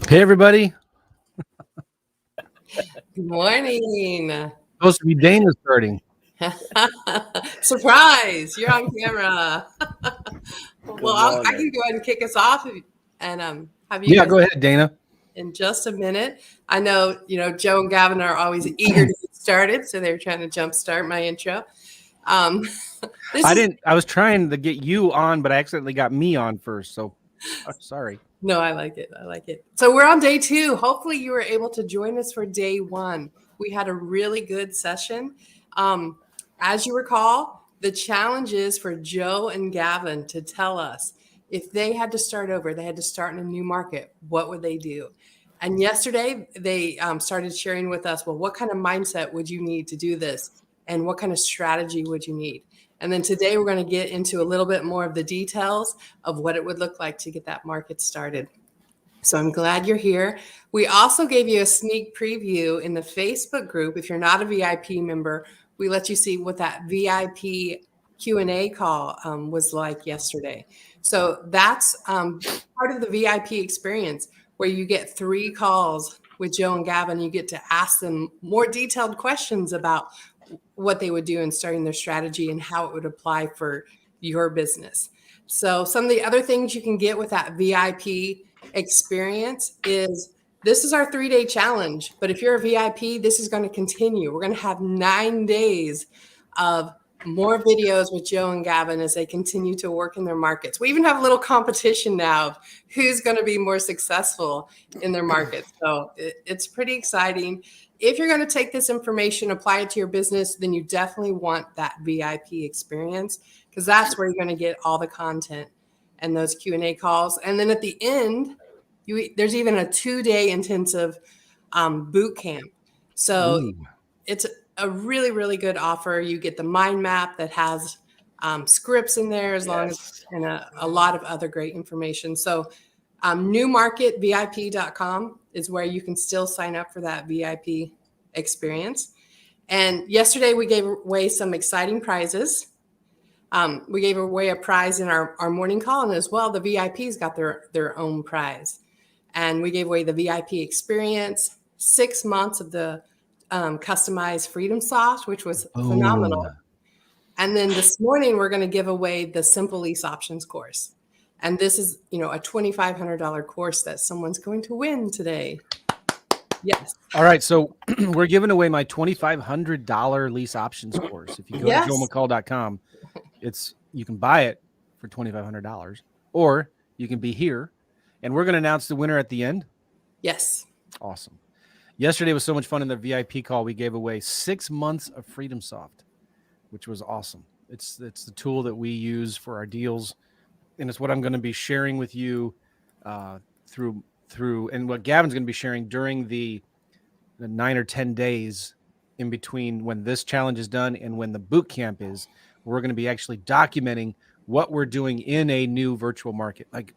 Hey, everybody. Good morning. Supposed to be Dana starting. Surprise! You're on camera. Good Well, I morning. can go ahead and kick us off and have you Yeah, guys go ahead, Dana. in just a minute. I know Joe and Gavin are always eager to get started, so they're trying to jumpstart my intro. Um, this I is didn't. I was trying to get you on, but I accidentally got me on first. So sorry. No, I like it. I like it. So we're on day 2. Hopefully, you were able to join us for day 1. We had a really good session. Um, as you recall, the challenge is for Joe and Gavin to tell us if they had to start over, they had to start in a new market, what would they do? And yesterday, they started sharing with us, well, what kind of mindset would you need to do this? And what kind of strategy would you need? And then today, we're going to get into a little bit more of the details of what it would look like to get that market started. So I'm glad you're here. We also gave you a sneak preview in the Facebook group. If you're not a VIP member, we let you see what that VIP Q&A call was like yesterday. So that's part of the VIP experience where you get 3 calls with Joe and Gavin. You get to ask them more detailed questions about what they would do in starting their strategy and how it would apply for your business. So some of the other things you can get with that VIP experience is this is our 3-day challenge. But if you're a VIP, this is going to continue. We're going to have 9 days of more videos with Joe and Gavin as they continue to work in their markets. We even have a little competition now of who's going to be more successful in their markets. So it's pretty exciting. If you're going to take this information, apply it to your business, then you definitely want that VIP experience because that's where you're going to get all the content and those Q&A calls. And then at the end, there's even a 2-day intensive boot camp. So it's a really, really good offer. You get the mind map that has scripts in there as long as and a lot of other great information. So newmarketvip.com is where you can still sign up for that VIP experience. And yesterday we gave away some exciting prizes. We gave away a prize in our morning call, and as well, the VIPs got their own prize. And we gave away the VIP experience, 6 months of the customized Freedom Soft, which was phenomenal. And then this morning, we're going to give away the Simple Lease Options course. And this is, a $2,500 course that someone's going to win today. Yes. All right. So we're giving away my $2,500 lease options course. If you go to joemccall.com, you can buy it for $2,500, or you can be here, and we're going to announce the winner at the end. Yes. Awesome. Yesterday was so much fun in the VIP call. We gave away 6 months of Freedom Soft, which was awesome. It's the tool that we use for our deals, and it's what I'm going to be sharing with you through, and what Gavin's going to be sharing during the 9 or 10 days in between when this challenge is done and when the boot camp is. We're going to be actually documenting what we're doing in a new virtual market, like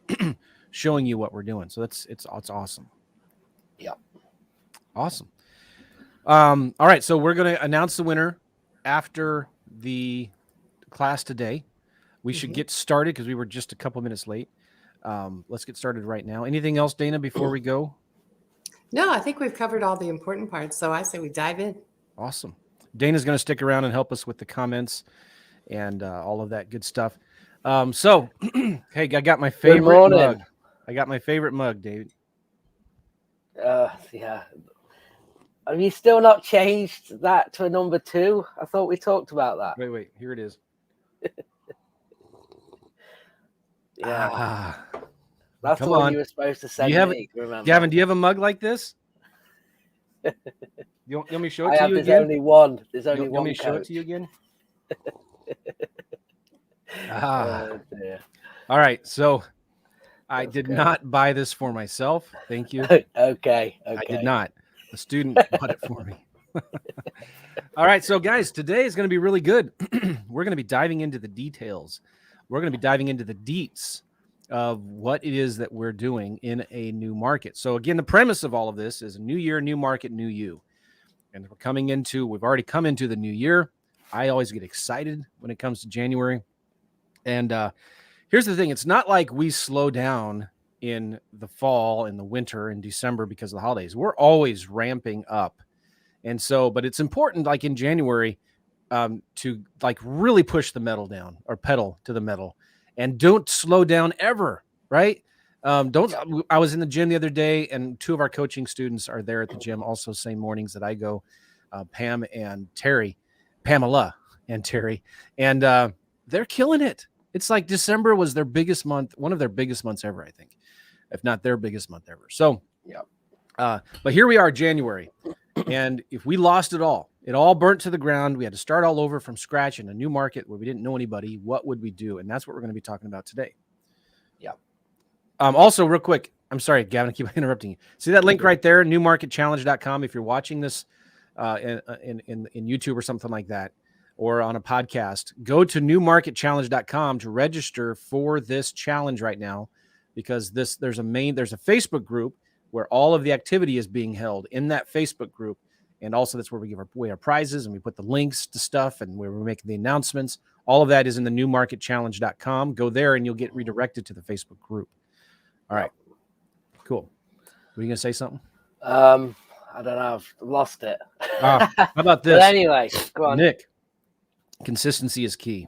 showing you what we're doing. So it's awesome. Yeah. Awesome. All right. So we're going to announce the winner after the class today. We should get started because we were just a couple minutes late. Let's get started right now. Anything else, Dana, before we go? No, I think we've covered all the important parts. So I say we dive in. Awesome. Dana's going to stick around and help us with the comments and all of that good stuff. So, hey, I got my favorite mug. I got my favorite mug, David. Yeah. Have you still not changed that to a number 2? I thought we talked about that. Wait. Here it is. Yeah. That's the one you were supposed to send me. Remember? Gavin, do you have a mug like this? You want me to show it to you again? There's only one. There's only one. Want me to show it to you again? Oh, dear. All right. So I did not buy this for myself. Thank you. Okay. I did not. The student bought it for me. All right. So, guys, today is going to be really good. We're going to be diving into the details. We're going to be diving into the deets of what it is that we're doing in a new market. So, again, the premise of all of this is a new year, new market, new you. And we've already come into the new year. I always get excited when it comes to January. And here's the thing. It's not like we slow down in the fall and the winter and December because of the holidays. We're always ramping up. And so, but it's important, like in January, to like really push the metal down or pedal to the metal and don't slow down ever. Right. I was in the gym the other day and 2 of our coaching students are there at the gym also same mornings that I go, Pamela and Terry, and they're killing it. It's like December was their biggest month, one of their biggest months ever, I think, if not their biggest month ever. So, but here we are, January. And if we lost it all burnt to the ground, we had to start all over from scratch in a new market where we didn't know anybody, what would we do? And that's what we're going to be talking about today. Yeah. Also, real quick, I'm sorry, Gavin, I keep interrupting you. See that link right there, newmarketchallenge.com. If you're watching this in YouTube or something like that, or on a podcast, go to newmarketchallenge.com to register for this challenge right now, because there's a Facebook group where all of the activity is being held in that Facebook group. And also that's where we give away our prizes and we put the links to stuff and where we're making the announcements. All of that is in the newmarketchallenge.com. Go there and you'll get redirected to the Facebook group. All right. Cool. Were you going to say something? I don't know. I've lost it. How about this? But anyway, go on. Nick, consistency is key.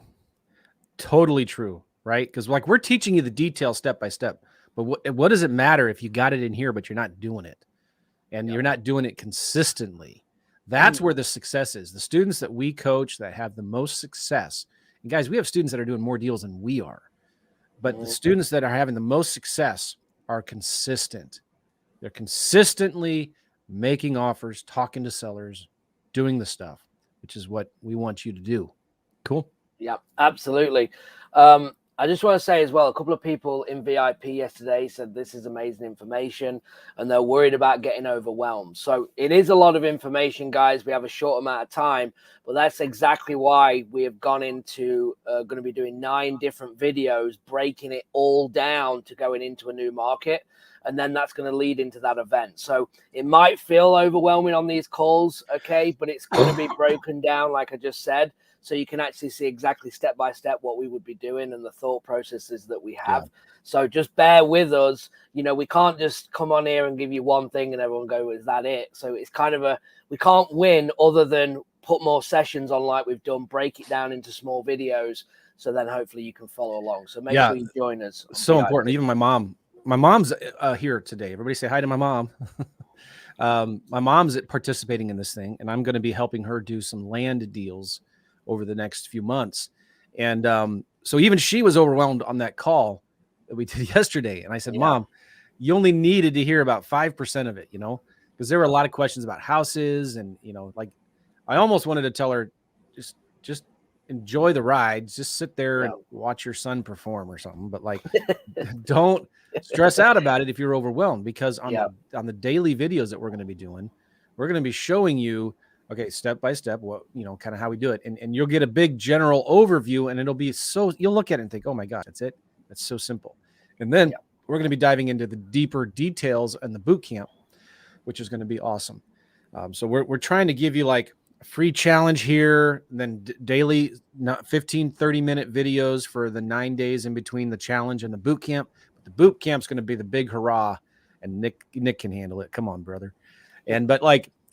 Totally true, right? Because like we're teaching you the details step by step. But what does it matter if you got it in here, but you're not doing it? And you're not doing it consistently. That's where the success is. The students that we coach that have the most success, and guys, we have students that are doing more deals than we are, but the students that are having the most success are consistent. They're consistently making offers, talking to sellers, doing the stuff, which is what we want you to do. Cool. Yeah, absolutely. I just want to say as well, a couple of people in VIP yesterday said this is amazing information and they're worried about getting overwhelmed. So it is a lot of information, guys. We have a short amount of time, but that's exactly why we have gone into going to be doing 9 different videos, breaking it all down to going into a new market. And then that's going to lead into that event. So it might feel overwhelming on these calls, okay, but it's going to be broken down, like I just said. So you can actually see exactly step by step what we would be doing and the thought processes that we have. Yeah. So just bear with us. You know, we can't just come on here and give you one thing and everyone go, is that it? So it's kind of we can't win other than put more sessions on like we've done, break it down into small videos. So then hopefully you can follow along. So make sure you join us. So important. Even my mom's here today. Everybody say hi to my mom. My mom's participating in this thing and I'm going to be helping her do some land deals over the next few months. And so even she was overwhelmed on that call that we did yesterday. And I said, Mom, you only needed to hear about 5% of it, you know, because there were a lot of questions about houses. And, you know, like I almost wanted to tell her, just enjoy the ride, just sit there and watch your son perform or something. But like, don't stress out about it if you're overwhelmed, because on the daily videos that we're going to be doing, we're going to be showing you, okay, step by step, what, you know, kind of how we do it. And you'll get a big general overview and it'll be you'll look at it and think, oh my God, that's it. That's so simple. And then we're going to be diving into the deeper details and the boot camp, which is going to be awesome. So we're trying to give you like a free challenge here, and then daily 15, 30-minute videos for the 9 days in between the challenge and the boot camp. But the boot camp's going to be the big hurrah, and Nick can handle it. Come on, brother.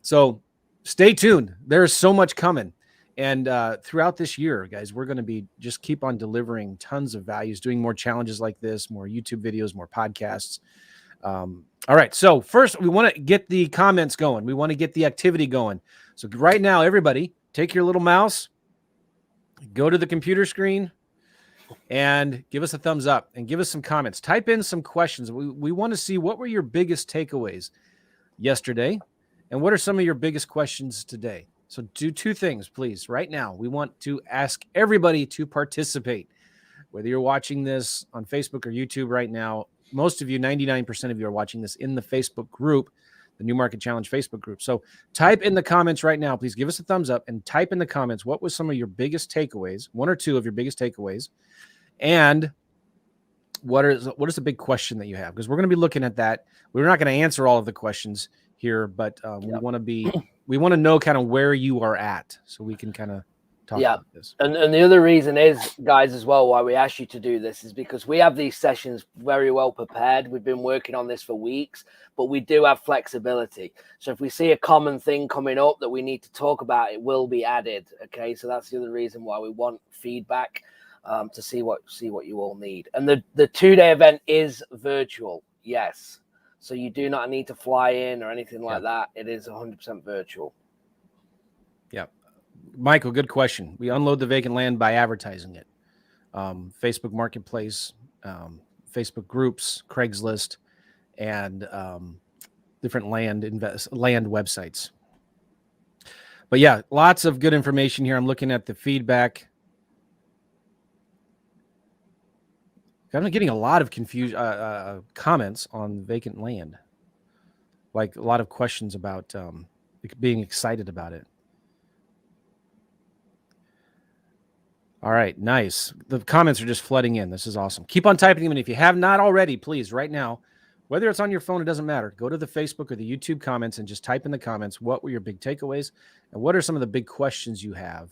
So stay tuned. There's so much coming. And throughout this year, guys, we're going to be just keep on delivering tons of values, doing more challenges like this, more YouTube videos, more podcasts. All right. So first, we want to get the comments going. We want to get the activity going. So right now, everybody, take your little mouse, go to the computer screen, and give us a thumbs up and give us some comments. Type in some questions. We want to see what were your biggest takeaways yesterday. And what are some of your biggest questions today? So do 2 things, please. Right now, we want to ask everybody to participate. Whether you're watching this on Facebook or YouTube right now, most of you, 99% of you are watching this in the Facebook group, the New Market Challenge Facebook group. So type in the comments right now. Please give us a thumbs up and type in the comments what was some of your biggest takeaways, 1 or 2 of your biggest takeaways, and what is the big question that you have? Because we're going to be looking at that. We're not going to answer all of the questions here, but we want to know kind of where you are at, so we can kind of talk about this. And the other reason is, guys, as well, why we asked you to do this is because we have these sessions very well prepared. We've been working on this for weeks, but we do have flexibility. So if we see a common thing coming up that we need to talk about, it will be added. Okay, so that's the other reason why we want feedback, to see what you all need. And the 2-day event is virtual, yes. So you do not need to fly in or anything like that. It is 100% virtual. Yeah. Michael, good question. We unload the vacant land by advertising it. Facebook Marketplace, Facebook groups, Craigslist, and different land websites. But yeah, lots of good information here. I'm looking at the feedback. I'm getting a lot of comments on vacant land, like a lot of questions about being excited about it. All right, nice. The comments are just flooding in. This is awesome. Keep on typing them, and if you have not already, please, right now, whether it's on your phone, it doesn't matter. Go to the Facebook or the YouTube comments and just type in the comments what were your big takeaways and what are some of the big questions you have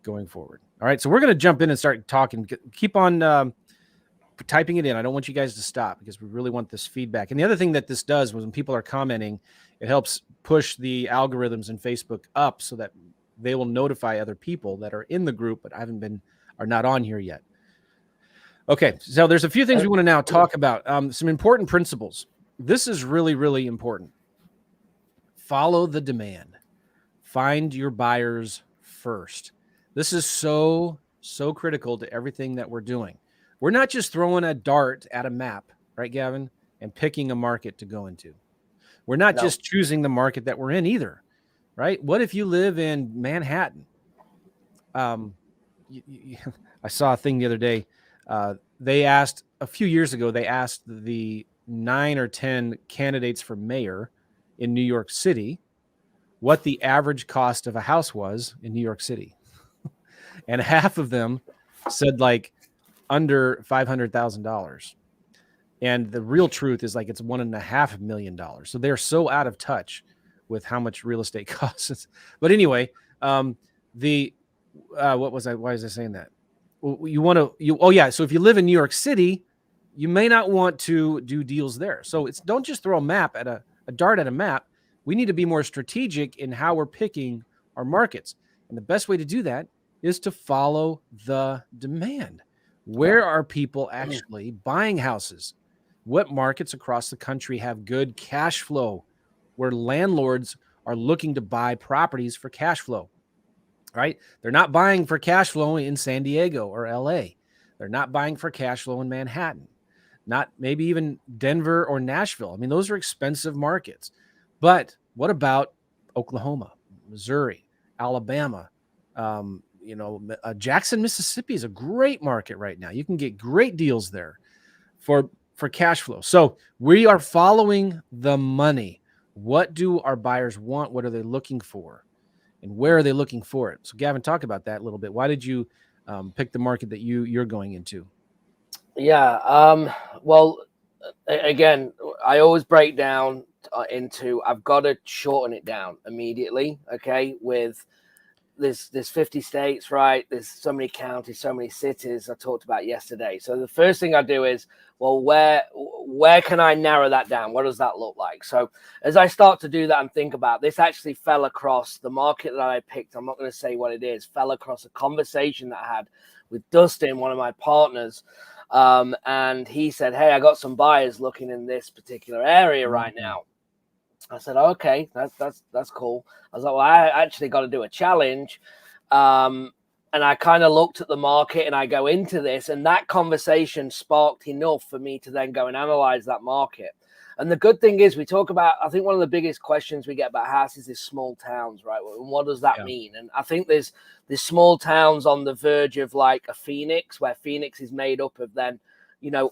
going forward. All right, so we're going to jump in and start talking. Keep on typing it in. I don't want you guys to stop because we really want this feedback. And the other thing that this does was when people are commenting, it helps push the algorithms in Facebook up so that they will notify other people that are in the group but are not on here yet. Okay, so there's a few things we want to now talk about. Some important principles. This is really, really important. Follow the demand. Find your buyers first. This is so critical to everything that we're doing. We're not just throwing a dart at a map, right, Gavin, and picking a market to go into. We're not just choosing the market that we're in either, right? What if you live in Manhattan? I saw a thing the other day. They asked a few years ago, they asked the 9 or 10 candidates for mayor in New York City what the average cost of a house was in New York City. And half of them said like under $500,000. And the real truth is like it's $1.5 million. So they're so out of touch with how much real estate costs. But anyway, why was I saying that? So if you live in New York City, you may not want to do deals there. So don't just throw a dart at a map. We need to be more strategic in how we're picking our markets. And the best way to do that is to follow the demand. Where are people actually buying houses? What markets across the country have good cash flow where landlords are looking to buy properties for cash flow, right? They're not buying for cash flow in San Diego or LA. They're not buying for cash flow in Manhattan, not maybe even Denver or Nashville. I mean, those are expensive markets. But what about Oklahoma, Missouri, Alabama? Jackson, Mississippi is a great market right now. You can get great deals there for cash flow. So we are following the money. What do our buyers want? What are they looking for? And where are they looking for it? So Gavin, talk about that a little bit. Why did you pick the market that you're going into? Yeah. Well, again, I always break down into I've got to shorten it down immediately. Okay. With there's 50 states, right? There's so many counties, so many cities I talked about yesterday. So the first thing I do is, well, where can I narrow that down? What does that look like? So as I start to do that and think about this, actually fell across the market that I picked. I'm not going to say what it is. Fell across a conversation that I had with Dustin, one of my partners, and he said, "Hey, I got some buyers looking in this particular area right now." I said, "Okay, that's cool." I was like, "Well, I actually got to do a challenge." And I kind of looked at the market and I go into this, and that conversation sparked enough for me to then go and analyze that market. And the good thing is we talk about, I think one of the biggest questions we get about houses is small towns, right? And what does that mean? And I think there's small towns on the verge of like a Phoenix, where Phoenix is made up of then,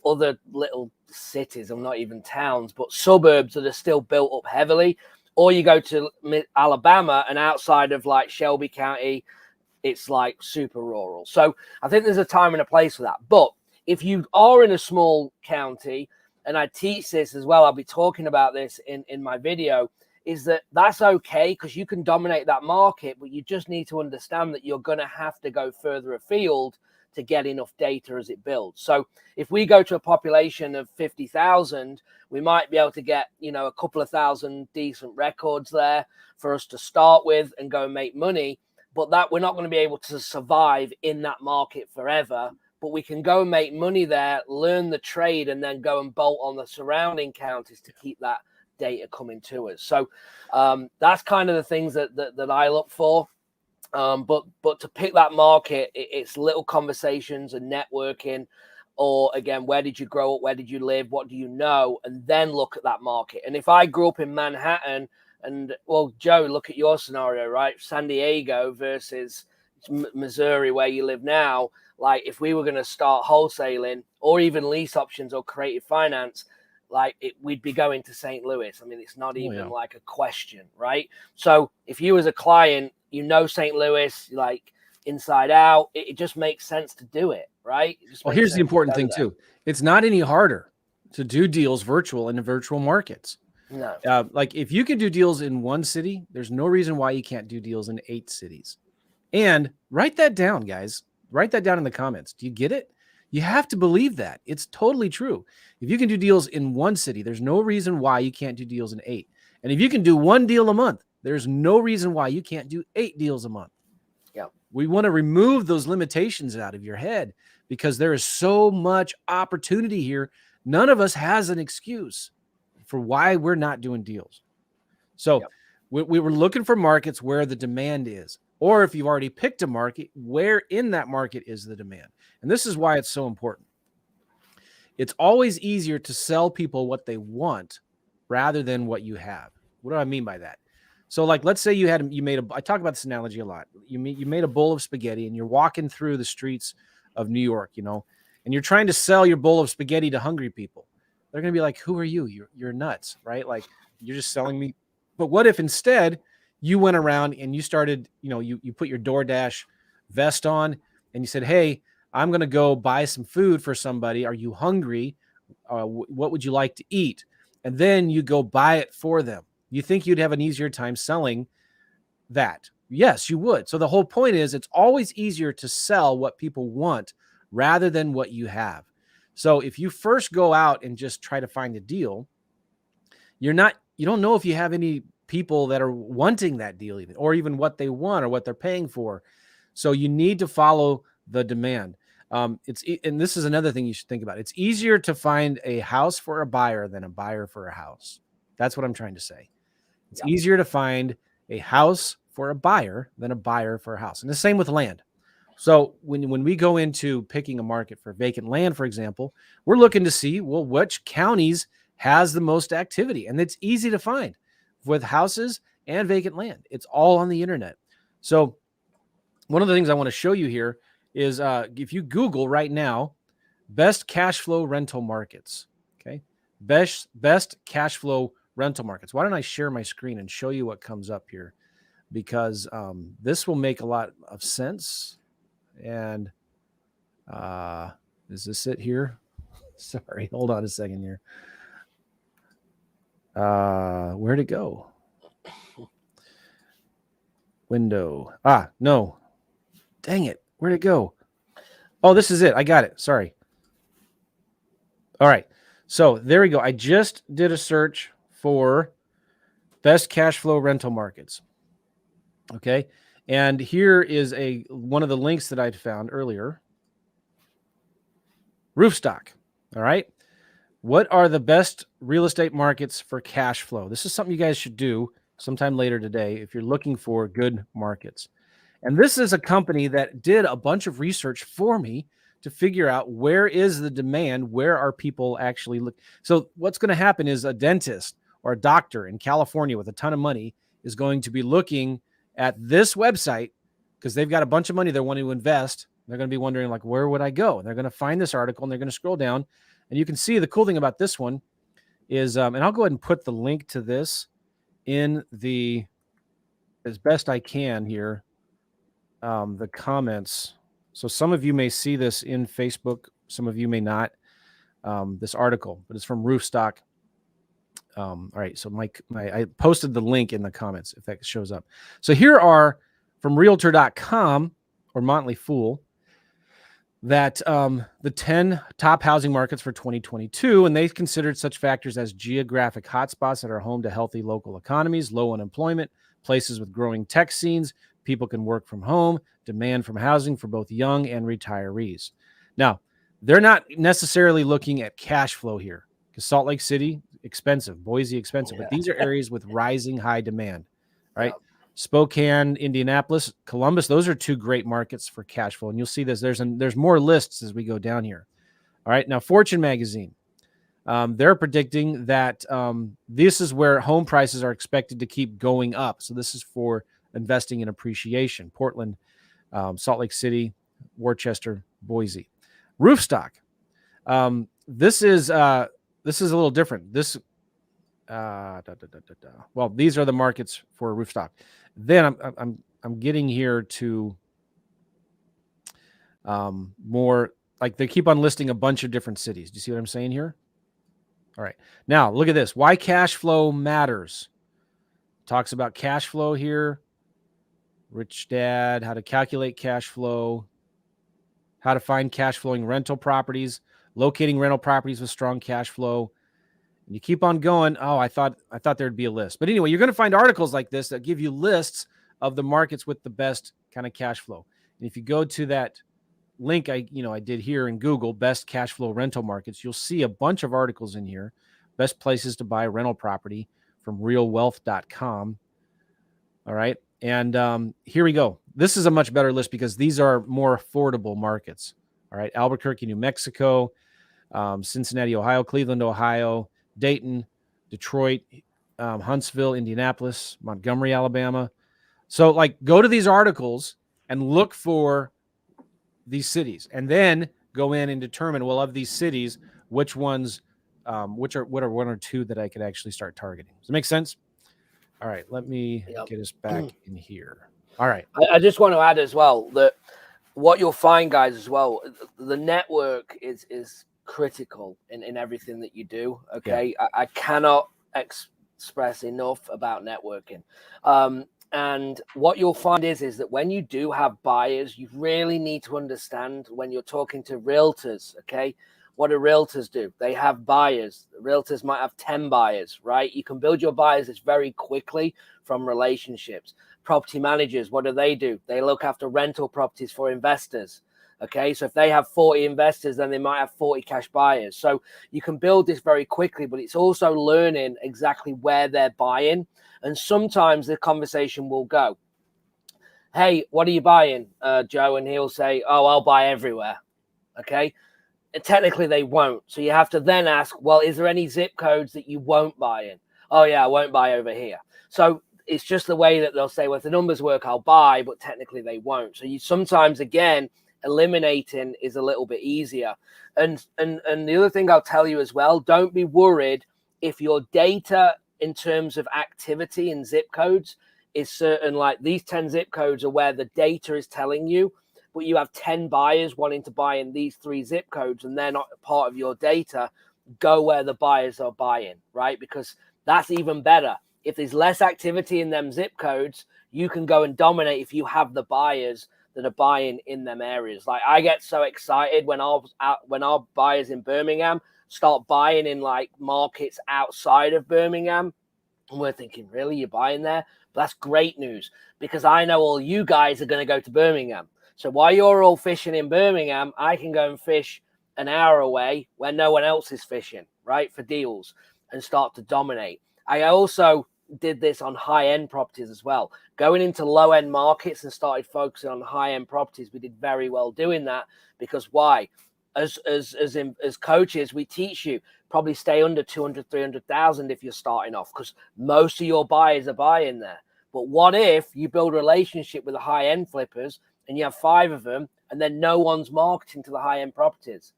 other little cities, or not even towns, but suburbs that are still built up heavily. Or you go to Alabama, and outside of like Shelby County, it's like super rural. So I think there's a time and a place for that. But if you are in a small county, and I teach this as well, I'll be talking about this in my video, is that that's okay because you can dominate that market, but you just need to understand that you're going to have to go further afield to get enough data as it builds. So if we go to a population of 50,000, we might be able to get, you know, a couple of thousand decent records there for us to start with and go and make money. But that we're not going to be able to survive in that market forever. But we can go and make money there, learn the trade, and then go and bolt on the surrounding counties to keep that data coming to us. So that's kind of the things that I look for. But to pick that market, it's little conversations and networking, or again, where did you grow up? Where did you live? What do you know? And then look at that market. And if I grew up in Manhattan and, well, Joe, look at your scenario, right? San Diego versus Missouri, where you live now. Like if we were going to start wholesaling or even lease options or creative finance, we'd be going to St. Louis. I mean, it's not even like a question, right? So if you as a client, you know St. Louis like inside out, it just makes sense to do it, right? Well, here's the important thing too. It's not any harder to do deals virtual in the virtual markets. No. Like if you can do deals in one city, there's no reason why you can't do deals in 8 cities. And write that down, guys. Write that down in the comments. Do you get it? You have to believe that. It's totally true. If you can do deals in 1 city, there's no reason why you can't do deals in 8. And if you can do 1 deal a month, there's no reason why you can't do 8 deals a month. Yeah. We want to remove those limitations out of your head because there is so much opportunity here. None of us has an excuse for why we're not doing deals. So we were looking for markets where the demand is. Or if you've already picked a market, where in that market is the demand? And this is why it's so important. It's always easier to sell people what they want rather than what you have. What do I mean by that? So like, let's say I talk about this analogy a lot. You made a bowl of spaghetti and you're walking through the streets of New York, you know, and you're trying to sell your bowl of spaghetti to hungry people. They're going to be like, who are you? You're nuts, right? Like you're just selling me. But what if instead you went around and you started, you know, you put your DoorDash vest on and you said, hey, I'm going to go buy some food for somebody. Are you hungry? What would you like to eat? And then you go buy it for them. You think you'd have an easier time selling that? Yes, you would. So the whole point is it's always easier to sell what people want rather than what you have. So if you first go out and just try to find a deal, you don't know if you have any people that are wanting that deal even, or even what they want or what they're paying for. So you need to follow the demand. And this is another thing you should think about. It's easier to find a house for a buyer than a buyer for a house. That's what I'm trying to say. It's easier to find a house for a buyer than a buyer for a house. And the same with land. So when we go into picking a market for vacant land, for example, we're looking to see, well, which counties has the most activity. And it's easy to find with houses and vacant land. It's all on the internet. So one of the things I want to show you here is if you Google right now, best cash flow rental markets, okay? Best cash flow rental markets. Why don't I share my screen and show you what comes up here? Because this will make a lot of sense. And is this it here? Sorry, hold on a second here. Where'd it go? Window. No. Dang it. Where'd it go? Oh, this is it. I got it. Sorry. All right. So there we go. I just did a search for best cash flow rental markets. Okay. And here is one of the links that I'd found earlier. Roofstock. All right. What are the best real estate markets for cash flow? This is something you guys should do sometime later today if you're looking for good markets. And this is a company that did a bunch of research for me to figure out where is the demand, where are people actually looking. So what's going to happen is a dentist or a doctor in California with a ton of money is going to be looking at this website because they've got a bunch of money they're wanting to invest. They're going to be wondering, like, where would I go? And they're going to find this article and they're going to scroll down. And you can see the cool thing about this one is, and I'll go ahead and put the link to this in as best I can here, the comments. So some of you may see this in Facebook. Some of you may not, this article, but it's from Roofstock. All right. So I posted the link in the comments if that shows up. So here are from realtor.com or Motley Fool that the 10 top housing markets for 2022, and they considered such factors as geographic hotspots that are home to healthy local economies, low unemployment, places with growing tech scenes, people can work from home, demand from housing for both young and retirees. Now, they're not necessarily looking at cash flow here because Salt Lake City, expensive, Boise, expensive, but these are areas with rising high demand, right? Yeah. Spokane, Indianapolis, Columbus, those are two great markets for cash flow. And you'll see this. There's more lists as we go down here. All right. Now, Fortune magazine, they're predicting that this is where home prices are expected to keep going up. So this is for investing in appreciation. Portland, Salt Lake City, Worcester, Boise. Roofstock. This is a little different. Well, these are the markets for Roofstock. Then I'm getting here to more like they keep on listing a bunch of different cities. Do you see what I'm saying here? All right. Now look at this. Why cash flow matters. Talks about cash flow here. Rich Dad, how to calculate cash flow, how to find cash flowing rental properties, locating rental properties with strong cash flow. And you keep on going. Oh, I thought there'd be a list. But anyway, you're going to find articles like this that give you lists of the markets with the best kind of cash flow. And if you go to that link I did here in Google, best cash flow rental markets, you'll see a bunch of articles in here. Best places to buy rental property from realwealth.com. All right. And here we go. This is a much better list because these are more affordable markets. All right. Albuquerque, New Mexico, Cincinnati, Ohio, Cleveland, Ohio, Dayton, Detroit, Huntsville, Indianapolis, Montgomery, Alabama. So like go to these articles and look for these cities and then go in and determine, well, of these cities, which ones, what are one or two that I could actually start targeting. Does it make sense? All right. Let me get us back in here. All right. I just want to add as well that what you'll find, guys, as well, the network is critical in everything that you do. Okay. Yeah. I cannot express enough about networking. And what you'll find is that when you do have buyers, you really need to understand when you're talking to realtors, okay, what do realtors do? They have buyers. Realtors might have 10 buyers, right? You can build your buyers list very quickly from relationships. Property managers, what do? They look after rental properties for investors. Okay, so if they have 40 investors, then they might have 40 cash buyers. So you can build this very quickly, but it's also learning exactly where they're buying. And sometimes the conversation will go, hey, what are you buying, Joe? And he'll say, oh, I'll buy everywhere. Okay, and technically they won't. So you have to then ask, well, is there any zip codes that you won't buy in? Oh, yeah, I won't buy over here. So it's just the way that they'll say, well, if the numbers work, I'll buy, but technically they won't. So you sometimes, again, eliminating is a little bit easier. And the other thing I'll tell you as well, don't be worried if your data in terms of activity and zip codes is certain, like these 10 zip codes are where the data is telling you, but you have 10 buyers wanting to buy in these 3 zip codes and they're not part of your data. Go where the buyers are buying, right? Because that's even better. If there's less activity in them zip codes, you can go and dominate if you have the buyers that are buying in them areas. Like I get so excited when our buyers in Birmingham start buying in like markets outside of Birmingham. And we're thinking, really, you're buying there? But that's great news because I know all you guys are going to go to Birmingham. So while you're all fishing in Birmingham, I can go and fish an hour away where no one else is fishing, right, for deals and start to dominate. I also did this on high-end properties as well. Going into low-end markets and started focusing on high-end properties. We did very well doing that because why? As coaches, we teach you probably stay under 200, 300,000 if you're starting off because most of your buyers are buying there. But what if you build a relationship with the high-end flippers and you have 5 of them and then no one's marketing to the high-end properties?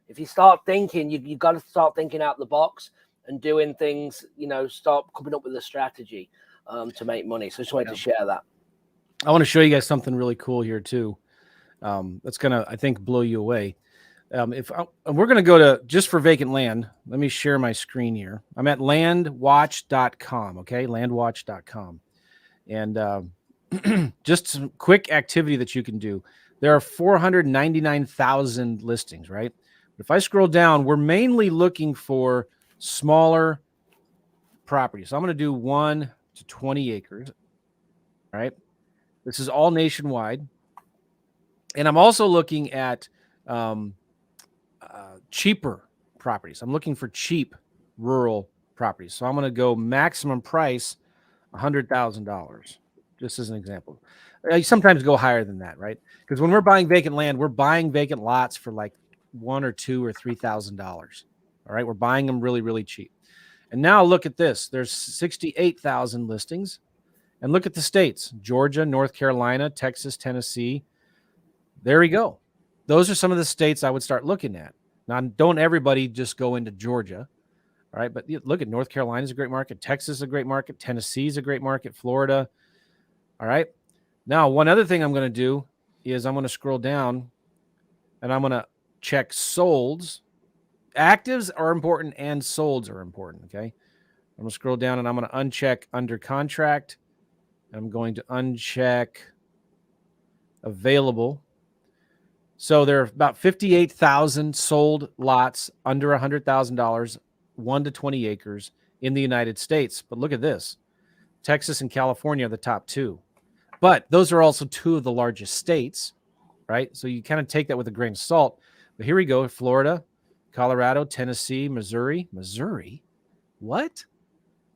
If you start thinking, you've got to start thinking out the box and doing things, start coming up with a strategy to make money. So I just wanted to share that. I want to show you guys something really cool here too. That's going to, I think, blow you away. And we're going to go to just for vacant land. Let me share my screen here. I'm at landwatch.com. Okay. Landwatch.com. And just some quick activity that you can do. There are 499,000 listings, right? But if I scroll down, we're mainly looking for smaller properties. So I'm going to do 1 to 20 acres, right? This is all nationwide. And I'm also looking at cheaper properties. I'm looking for cheap rural properties. So I'm going to go maximum price $100,000, just as an example. You sometimes go higher than that, right? Because when we're buying vacant land, we're buying vacant lots for like $1,000 or $2,000 or $3,000. All right, we're buying them really, really cheap. And now look at this. There's 68,000 listings. And look at the states: Georgia, North Carolina, Texas, Tennessee. There we go. Those are some of the states I would start looking at. Now, don't everybody just go into Georgia. All right. But look at North Carolina is a great market. Texas is a great market. Tennessee is a great market. Florida. All right. Now, one other thing I'm going to do is I'm going to scroll down and I'm going to check solds. Actives are important and solds are important. Okay. I'm going to scroll down and I'm going to uncheck under contract. I'm going to uncheck available. So there are about 58,000 sold lots under $100,000, 1 to 20 acres in the United States. But look at this. Texas and California are the top two. But those are also two of the largest states, right? So you kind of take that with a grain of salt. But here we go. Florida, Colorado, Tennessee, Missouri. Missouri? What?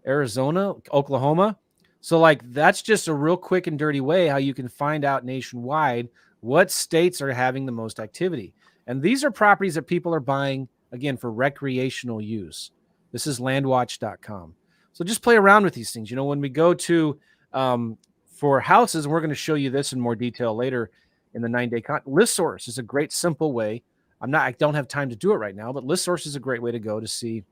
Arizona, Oklahoma. So like that's just a real quick and dirty way how you can find out nationwide what states are having the most activity. And these are properties that people are buying, again, for recreational use. This is landwatch.com. So just play around with these things. You know, when we go to for houses, and we're going to show you this in more detail later in the 9-day ListSource is a great, simple way. I don't have time to do it right now, but ListSource is a great way to go to see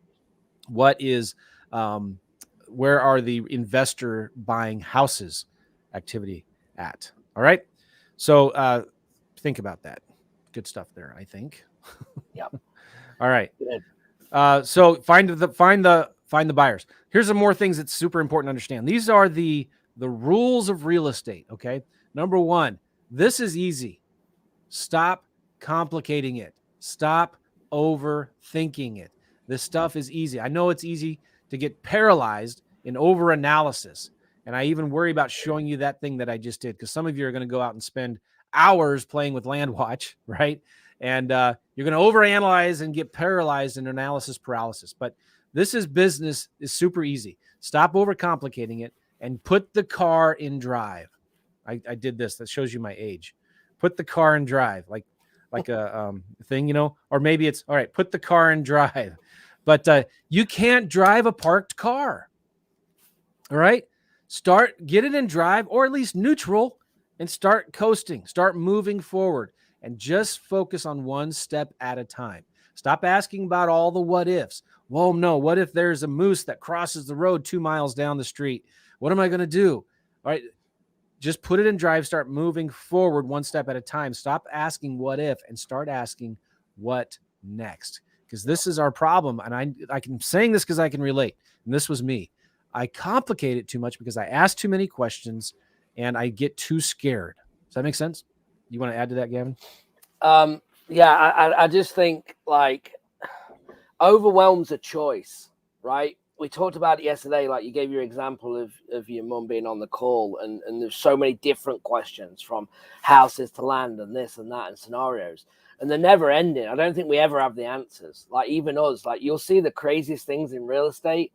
what is where are the investor buying houses activity at. All right. So think about that. Good stuff there, I think. Yep. All right. So find the buyers. Here's some more things that's super important to understand. These are the rules of real estate. Okay. Number one, this is easy. Stop complicating it. Stop overthinking it. This stuff is easy. I know it's easy to get paralyzed in over-analysis. And I even worry about showing you that thing that I just did, because some of you are going to go out and spend hours playing with LandWatch, right? And you're going to overanalyze and get paralyzed in analysis paralysis. But this is business is super easy. Stop overcomplicating it and put the car in drive. I did this. That shows you my age. Put the car in drive, like a thing, you know, or maybe it's all right. Put the car in drive. But you can't drive a parked car. All right. Get it in drive or at least neutral and start coasting. Start moving forward and just focus on one step at a time. Stop asking about all the what ifs. Well, no, what if there's a moose that crosses the road 2 miles down the street? What am I going to do? All right. Just put it in drive. Start moving forward one step at a time. Stop asking what if and start asking what next. Because this is our problem. And I'm saying this because I can relate. And this was me. I complicate it too much because I ask too many questions and I get too scared. Does that make sense? You want to add to that, Gavin? Yeah, I just think like overwhelm's a choice, right? We talked about it yesterday. Like you gave your example of your mum being on the call and there's so many different questions from houses to land and this and that and scenarios. And they're never ending. I don't think we ever have the answers. Like even us, like you'll see the craziest things in real estate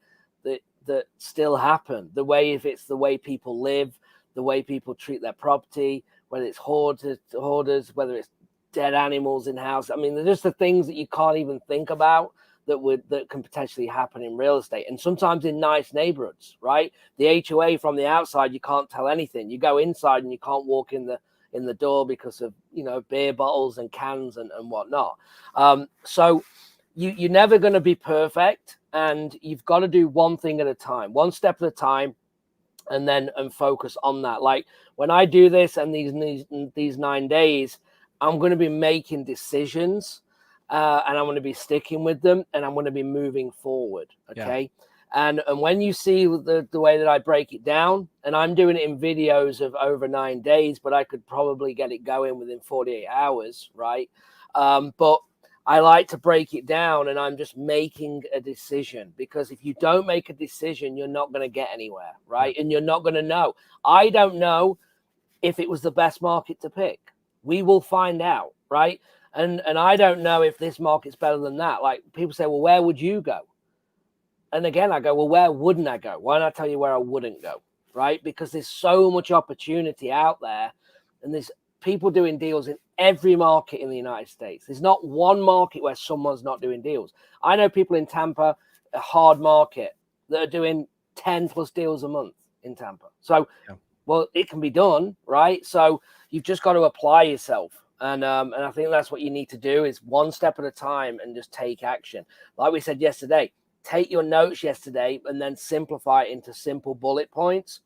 that still happen. The way people live, the way people treat their property, whether it's hoarders, whether it's dead animals in house. I mean, they're just the things that you can't even think about that can potentially happen in real estate. And sometimes in nice neighborhoods, right? The HOA from the outside, you can't tell anything. You go inside and you can't walk in the door because of, beer bottles and cans and whatnot. So you're never going to be perfect. And you've got to do one thing at a time, one step at a time, and focus on that. Like when I do this and these 9 days, I'm going to be making decisions and I'm going to be sticking with them, and I'm going to be moving forward. Okay. Yeah. And when you see the way that I break it down, and I'm doing it in videos of over 9 days, but I could probably get it going within 48 hours. Right. But I like to break it down, and I'm just making a decision, because if you don't make a decision, you're not going to get anywhere. Right. Yeah. And you're not going to know. I don't know if it was the best market to pick. We will find out. Right. And I don't know if this market's better than that. Like, people say, well, where would you go? And again, I go, well, where wouldn't I go? Why don't I tell you where I wouldn't go? Right? Because there's so much opportunity out there, and there's people doing deals in every market in the United States. There's not one market where someone's not doing deals. I know people in Tampa, a hard market, that are doing 10 plus deals a month in Tampa. So, well, it can be done, right? So you've just got to apply yourself. And I think that's what you need to do, is one step at a time and just take action. Like we said yesterday, take your notes yesterday and then simplify it into simple bullet points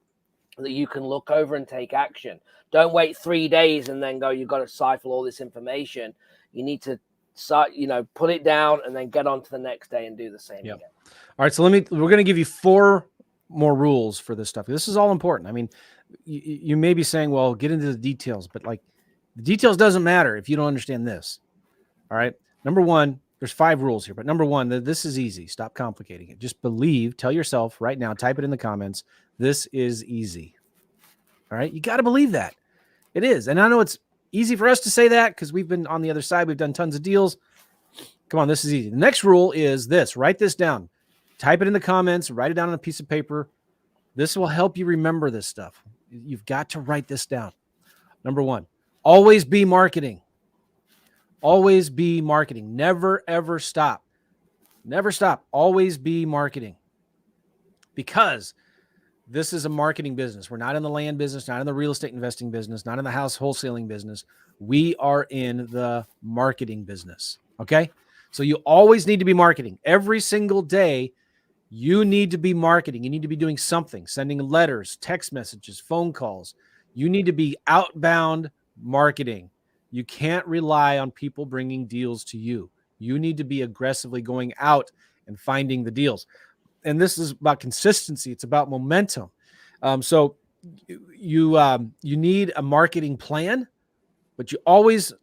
that you can look over and take action. Don't wait 3 days and then go, you've got to cipher all this information. You need to start, put it down and then get on to the next day and do the same again. All right. So we're going to give you 4 more rules for this stuff. This is all important. I mean, you may be saying, well, get into the details, but like, the details doesn't matter if you don't understand this. All right. Number 1, there's 5 rules here, but number 1, this is easy. Stop complicating it. Just believe, tell yourself right now, type it in the comments. This is easy. All right. You got to believe that it is. And I know it's easy for us to say that because we've been on the other side. We've done tons of deals. Come on. This is easy. The next rule is this. Write this down. Type it in the comments. Write it down on a piece of paper. This will help you remember this stuff. You've got to write this down. Number 1. Always be marketing. Always be marketing. Never, ever stop. Never stop. Always be marketing. Because this is a marketing business. We're not in the land business, not in the real estate investing business, not in the house wholesaling business. We are in the marketing business. Okay? So you always need to be marketing. Every single day, you need to be marketing. You need to be doing something, sending letters, text messages, phone calls. You need to be outbound marketing. You can't rely on people bringing deals to you. You need to be aggressively going out and finding the deals. And this is about consistency. It's about momentum. So you need a marketing plan, but you always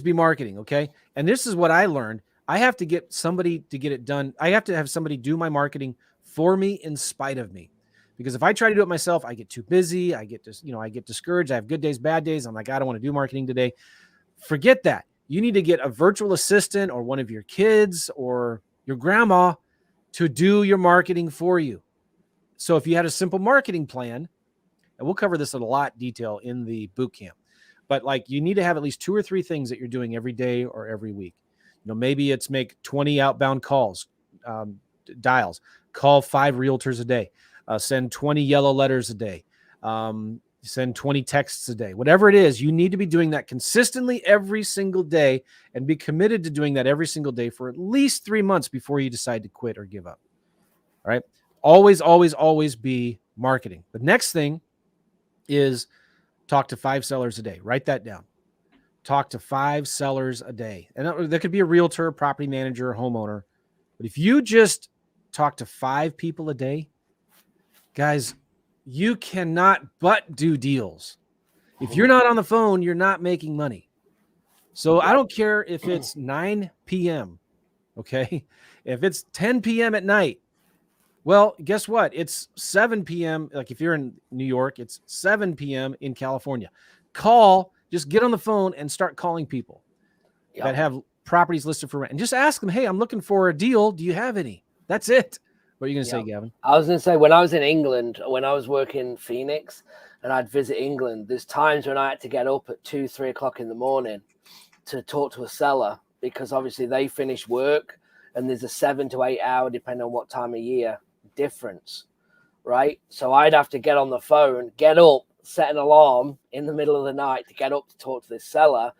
be marketing. Okay. And this is what I learned. I have to get somebody to get it done. I have to have somebody do my marketing for me in spite of me. Because if I try to do it myself, I get too busy. I get discouraged. I have good days, bad days. I'm like, I don't want to do marketing today. Forget that. You need to get a virtual assistant or one of your kids or your grandma to do your marketing for you. So if you had a simple marketing plan, and we'll cover this in a lot of detail in the boot camp, but like you need to have at least 2 or 3 things that you're doing every day or every week. Maybe it's make 20 outbound calls, dials, call 5 realtors a day. Send 20 yellow letters a day, send 20 texts a day, whatever it is, you need to be doing that consistently every single day and be committed to doing that every single day for at least 3 months before you decide to quit or give up. All right. Always, always, always be marketing. The next thing is talk to 5 sellers a day. Write that down. Talk to 5 sellers a day. And that could be a realtor, property manager, homeowner. But if you just talk to 5 people a day, guys, you cannot but do deals. If you're not on the phone, you're not making money. So I don't care if it's 9 p.m., okay? If it's 10 p.m. at night, well, guess what? It's 7 p.m. Like if you're in New York, it's 7 p.m. in California. Just get on the phone and start calling people that have properties listed for rent. And just ask them, hey, I'm looking for a deal. Do you have any? That's it. What are you going to say, Gavin? I was going to say, when I was in England, when I was working in Phoenix and I'd visit England, there's times when I had to get up at 2, 3 o'clock in the morning to talk to a seller because obviously they finish work and there's a 7 to 8 hour, depending on what time of year, difference, right? So I'd have to get on the phone, get up, set an alarm in the middle of the night to get up to talk to this seller.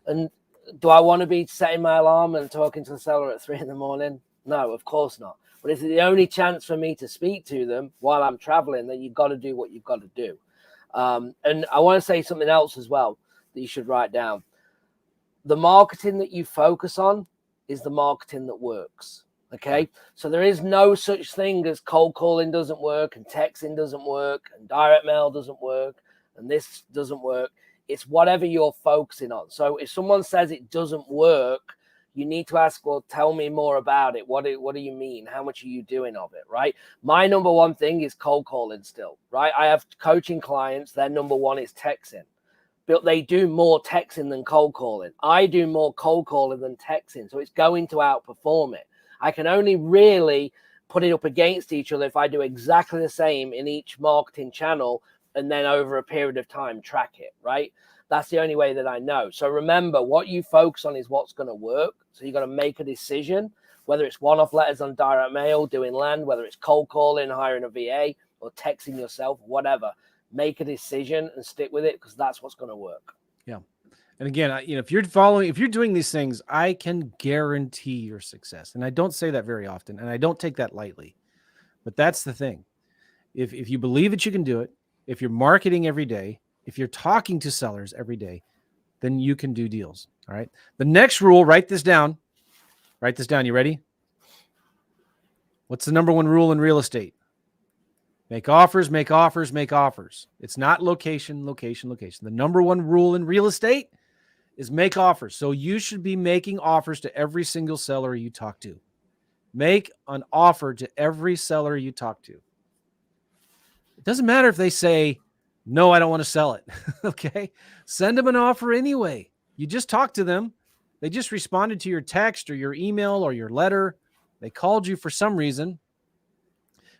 And do I want to be setting my alarm and talking to the seller at 3 in the morning? No, of course not. But if it's the only chance for me to speak to them while I'm traveling, then you've got to do what you've got to do. And I want to say something else as well that you should write down. The marketing that you focus on is the marketing that works. Okay. So there is no such thing as cold calling doesn't work and texting doesn't work and direct mail doesn't work and this doesn't work. It's whatever you're focusing on. So if someone says it doesn't work, you need to ask, well, tell me more about it. What do you mean? How much are you doing of it, right? My number one thing is cold calling still, right? I have coaching clients. Their number one is texting, but they do more texting than cold calling. I do more cold calling than texting. So it's going to outperform it. I can only really put it up against each other if I do exactly the same in each marketing channel and then over a period of time track it, right? That's the only way that I know. So remember, what you focus on is what's going to work. So you got to make a decision, whether it's one-off letters on direct mail, doing land, whether it's cold calling, hiring a VA, or texting yourself, whatever. Make a decision and stick with it because that's what's going to work. Yeah. And again, if you're doing these things, I can guarantee your success. And I don't say that very often, and I don't take that lightly. But that's the thing. If you believe that you can do it, if you're marketing every day, if you're talking to sellers every day, then you can do deals. All right. The next rule, write this down. Write this down. You ready? What's the number one rule in real estate? Make offers, make offers, make offers. It's not location, location, location. The number one rule in real estate is make offers. So you should be making offers to every single seller you talk to. Make an offer to every seller you talk to. It doesn't matter if they say, no, I don't want to sell it. Okay. Send them an offer anyway. You just talked to them. They just responded to your text or your email or your letter. They called you for some reason.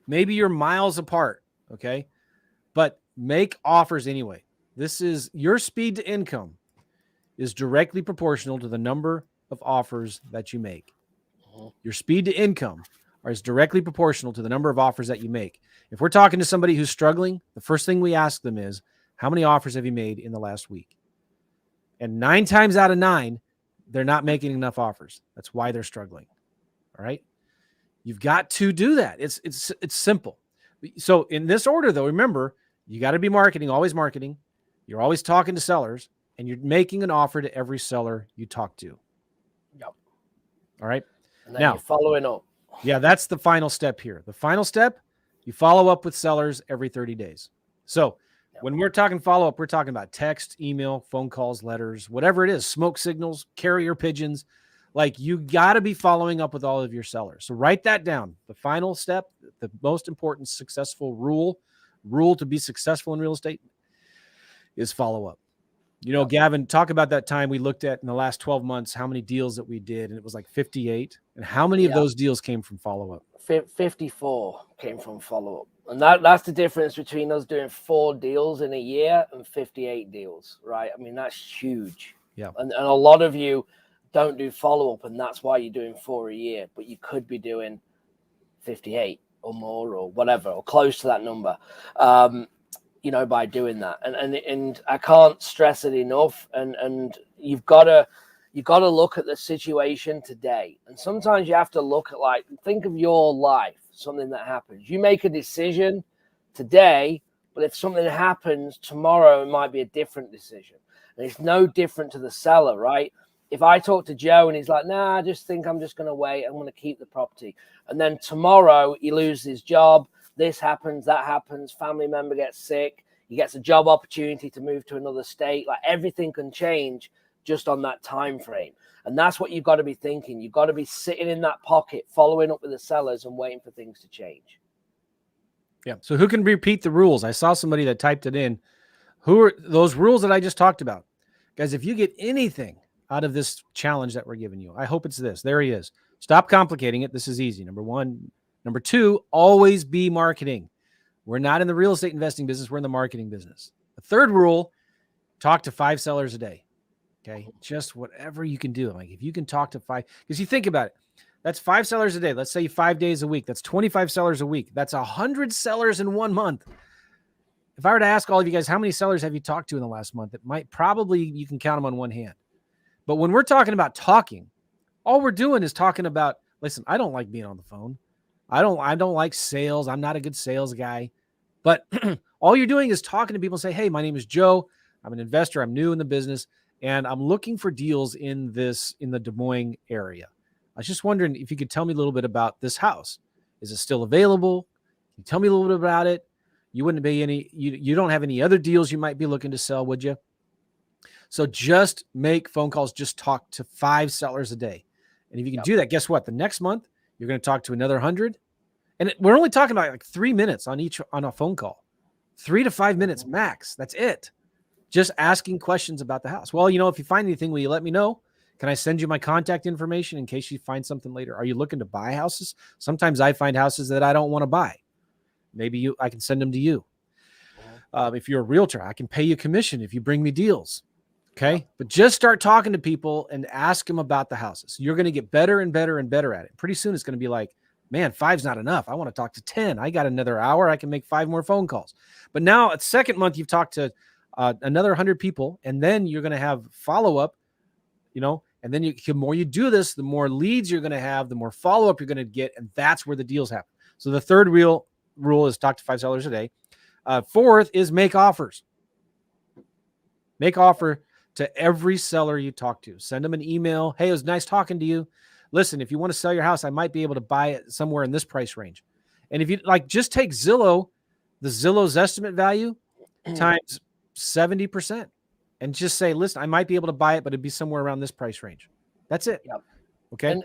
Maybe you're miles apart. Okay. But make offers anyway. This is your speed to income is directly proportional to the number of offers that you make. Your speed to income is directly proportional to the number of offers that you make. If we're talking to somebody who's struggling, the first thing we ask them is, how many offers have you made in the last week? And 9 times out of 9, they're not making enough offers. That's why they're struggling. All right. You've got to do that. It's simple. So in this order though, remember, you got to be marketing, always marketing. You're always talking to sellers and you're making an offer to every seller you talk to. Yep. All right. And then Now, you're following up. Yeah, that's the final step here. The final step, you follow up with sellers every 30 days. So when we're talking follow-up, we're talking about text, email, phone calls, letters, whatever it is, smoke signals, carrier pigeons. Like you got to be following up with all of your sellers. So write that down. The final step, the most important successful rule to be successful in real estate is follow up. You know, Gavin, talk about that time we looked at in the last 12 months, how many deals that we did, and it was like 58. And how many of those deals came from follow-up? 54 came from follow-up. And that's the difference between us doing 4 deals in a year and 58 deals, right? I mean, that's huge. Yeah. And a lot of you don't do follow-up, and that's why you're doing 4 a year, but you could be doing 58 or more or whatever, or close to that number. You know, by doing that. And I can't stress it enough. And you've got to look at the situation today. And sometimes you have to look at, like, think of your life, something that happens. You make a decision today, but if something happens tomorrow, it might be a different decision. And it's no different to the seller, right? If I talk to Joe and he's like, nah, I just think I'm just going to wait. I'm going to keep the property. And then tomorrow he loses his job. This happens, that happens, family member gets sick, he gets a job opportunity to move to another state. Like everything can change just on that time frame. And that's what you've got to be thinking. You've got to be sitting in that pocket, following up with the sellers and waiting for things to change. Yeah. So who can repeat the rules? I saw somebody that typed it in. Who are those rules that I just talked about? Guys, if you get anything out of this challenge that we're giving you, I hope it's this. There he is. Stop complicating it. This is easy. Number 1. Number 2, always be marketing. We're not in the real estate investing business. We're in the marketing business. The third rule, talk to 5 sellers a day. Okay. Just whatever you can do. Like if you can talk to 5, because you think about it, that's 5 sellers a day. Let's say 5 days a week. That's 25 sellers a week. That's 100 sellers in 1 month. If I were to ask all of you guys, how many sellers have you talked to in the last month? It might probably, you can count them on one hand. But when we're talking about talking, all we're doing is talking about, listen, I don't like being on the phone. I don't like sales. I'm not a good sales guy. But all you're doing is talking to people and say, hey, my name is Joe. I'm an investor. I'm new in the business. And I'm looking for deals in the Des Moines area. I was just wondering if you could tell me a little bit about this house. Is it still available? Can you tell me a little bit about it? You wouldn't be you don't have any other deals you might be looking to sell, would you? So just make phone calls, just talk to 5 sellers a day. And if you can do that, guess what? The next month, you're going to talk to another 100. And we're only talking about like 3 minutes on a phone call, 3 to 5 minutes max. That's it. Just asking questions about the house. Well, if you find anything, will you let me know? Can I send you my contact information in case you find something later? Are you looking to buy houses? Sometimes I find houses that I don't want to buy. Maybe I can send them to you. If you're a realtor, I can pay you commission if you bring me deals. Okay. But just start talking to people and ask them about the houses. You're going to get better and better and better at it. Pretty soon it's going to be like, man, 5's not enough. I want to talk to 10. I got another hour. I can make 5 more phone calls. But now at second month, you've talked to another 100 people, and then you're going to have follow-up, and then the more you do this, the more leads you're going to have, the more follow-up you're going to get. And that's where the deals happen. So the third rule is talk to 5 sellers a day. Fourth is make offers. Make offer to every seller you talk to. Send them an email. Hey, it was nice talking to you. Listen, if you want to sell your house, I might be able to buy it somewhere in this price range. And if you just take Zillow, the Zillow's estimate value times 70%, and just say, listen, I might be able to buy it, but it'd be somewhere around this price range. That's it. Yep. Okay. And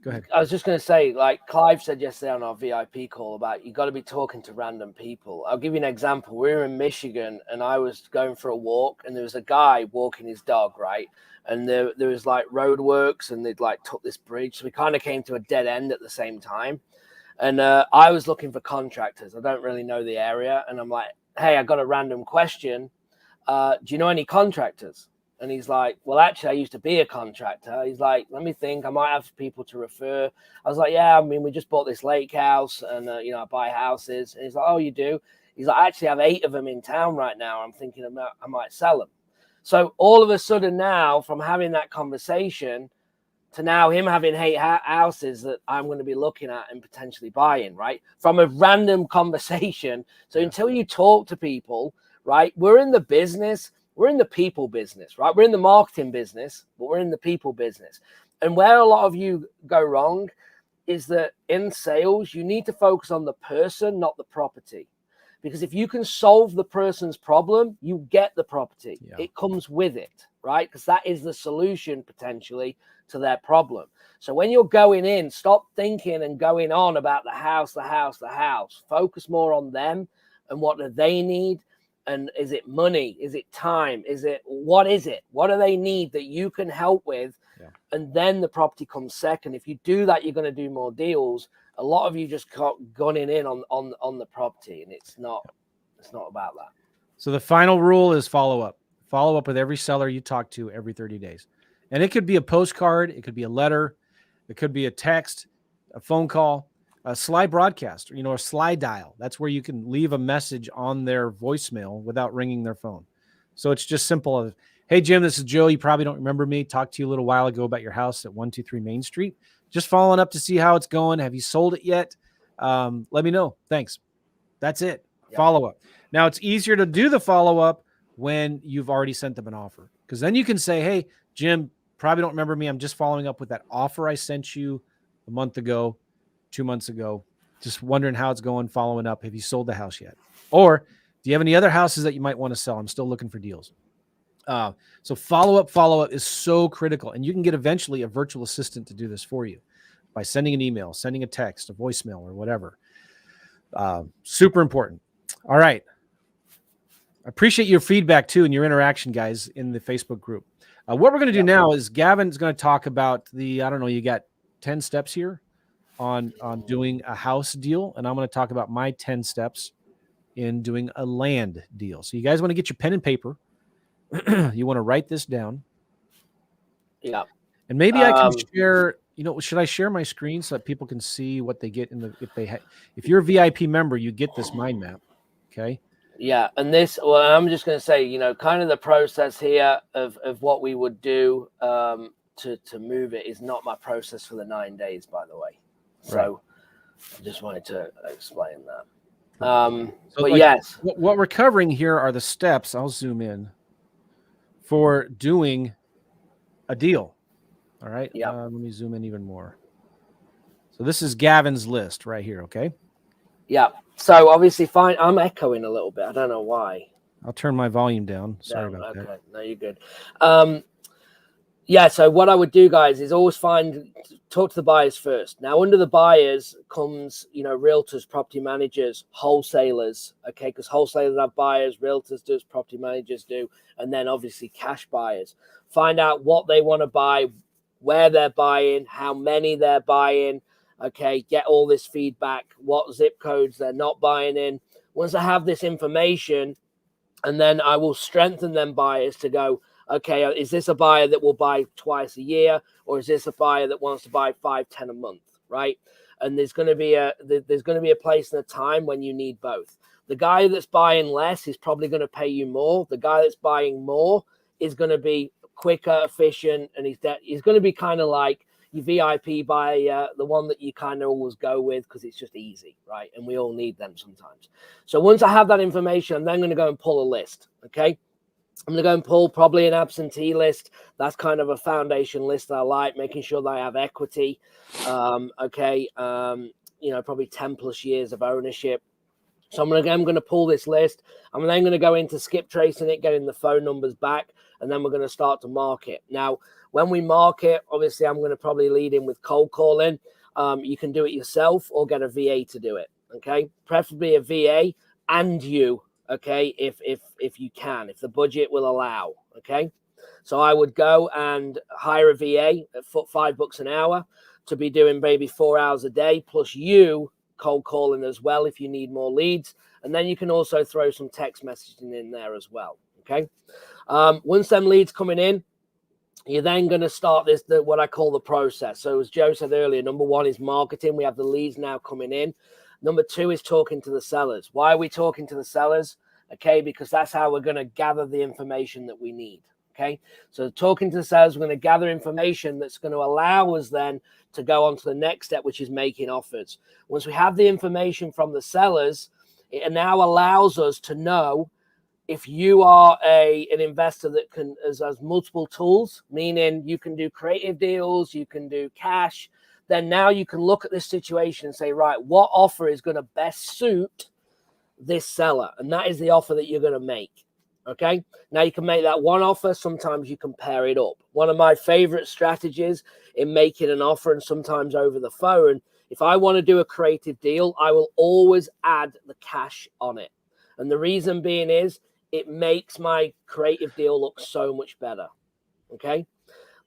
go ahead. I was just going to say, like Clive said yesterday on our VIP call about you got to be talking to random people. I'll give you an example. We were in Michigan and I was going for a walk and there was a guy walking his dog, right? And there was like road works and they'd like took this bridge. So we kind of came to a dead end at the same time. And I was looking for contractors. I don't really know the area. And I'm like, hey, I got a random question. Do you know any contractors? And he's like, well, actually, I used to be a contractor. He's like, let me think. I might have people to refer. I was like, yeah, I mean, we just bought this lake house and, I buy houses. And he's like, oh, you do? He's like, I actually have 8 of them in town right now. I'm thinking about I might sell them. So all of a sudden now, from having that conversation to now him having 8 houses that I'm going to be looking at and potentially buying, right? From a random conversation. So until you talk to people, right, we're in the business. We're in the people business, right? We're in the marketing business, but we're in the people business. And where a lot of you go wrong is that in sales, you need to focus on the person, not the property. Because if you can solve the person's problem, you get the property. Yeah. It comes with it, right? Because that is the solution potentially to their problem. So when you're going in, stop thinking and going on about the house. Focus more on them and what do they need. And is it money? Is it time? What is it? What do they need that you can help with? Yeah. And then the property comes second. If you do that, you're going to do more deals. A lot of you just got gunning in on the property, and it's not about that. So the final rule is follow up. Follow up with every seller you talk to every 30 days. And it could be a postcard, it could be a letter, it could be a text, a phone call, a slide broadcast, a slide dial. That's where you can leave a message on their voicemail without ringing their phone. So it's just simple. Hey, Jim, this is Joe. You probably don't remember me. Talked to you a little while ago about your house at 123 Main Street. Just following up to see how it's going. Have you sold it yet? Let me know. Thanks. That's it. Yep. Follow up. Now, it's easier to do the follow up when you've already sent them an offer, because then you can say, hey, Jim, probably don't remember me. I'm just following up with that offer I sent you a month ago, 2 months ago. Just wondering how it's going, following up. Have you sold the house yet? Or do you have any other houses that you might want to sell? I'm still looking for deals. So follow up is so critical. And you can get eventually a virtual assistant to do this for you by sending an email, sending a text, a voicemail, or whatever. Super important. All right. I appreciate your feedback too and your interaction, guys, in the Facebook group. What we're going to do now is Gavin's going to talk about you got 10 steps here on doing a house deal. And I'm going to talk about my 10 steps in doing a land deal. So you guys want to get your pen and paper. You want to write this down. Yeah. And maybe I can share, should I share my screen so that people can see what they get if you're a VIP member, you get this mind map. Okay. Yeah. And I'm just going to say, kind of the process here of what we would do to move it is not my process for the 9 days, by the way. So right. I just wanted to explain that. Yes. What we're covering here are the steps. I'll zoom in for doing a deal. All right. Yeah. Let me zoom in even more. So this is Gavin's list right here. Okay. Yeah. So obviously, fine. I'm echoing a little bit. I don't know why. I'll turn my volume down. Sorry Down. about that. Okay. No, you're good. Yeah. So what I would do, guys, is always talk to the buyers first. Now, under the buyers comes, realtors, property managers, wholesalers. Okay, because wholesalers have buyers, realtors do, property managers do, and then obviously cash buyers. Find out what they want to buy, where they're buying, how many they're buying. Okay, get all this feedback, what zip codes they're not buying in. Once I have this information, and then I will strengthen them buyers to go, okay, is this a buyer that will buy twice a year, or is this a buyer that wants to buy 5, 10 a month, right? And there's going to be a place and a time when you need both. The guy that's buying less is probably going to pay you more. The guy that's buying more is going to be quicker, efficient, and he's going to be kind of like your VIP buyer, the one that you kind of always go with because it's just easy, right? And we all need them sometimes. So once I have that information, I'm then going to go and pull a list, okay? I'm going to go and pull probably an absentee list. That's kind of a foundation list that I like, making sure that I have equity, probably 10 plus years of ownership. So I'm going to pull this list. I'm then going to go into skip tracing it, getting the phone numbers back, and then we're going to start to market. Now, when we market, obviously, I'm going to probably lead in with cold calling. You can do it yourself or get a VA to do it, okay? Preferably a VA and you, okay, if you can, if the budget will allow, okay? So I would go and hire a VA at $5 an hour to be doing maybe 4 hours a day, plus you cold calling as well if you need more leads. And then you can also throw some text messaging in there as well, okay? Once them leads coming in, you're then going to start what I call the process. So as Joe said earlier, number one is marketing. We have the leads now coming in. Number two is talking to the sellers. Why are we talking to the sellers? Okay, because that's how we're going to gather the information that we need. Okay, so talking to the sellers, we're going to gather information that's going to allow us then to go on to the next step, which is making offers. Once we have the information from the sellers, it now allows us to know if you are an investor that has multiple tools, meaning you can do creative deals, you can do cash, then now you can look at this situation and say, right, what offer is going to best suit this seller? And that is the offer that you're going to make. Okay. Now you can make that one offer. Sometimes you can pair it up. One of my favorite strategies in making an offer, and sometimes over the phone, if I want to do a creative deal, I will always add the cash on it. And the reason being is it makes my creative deal look so much better. Okay.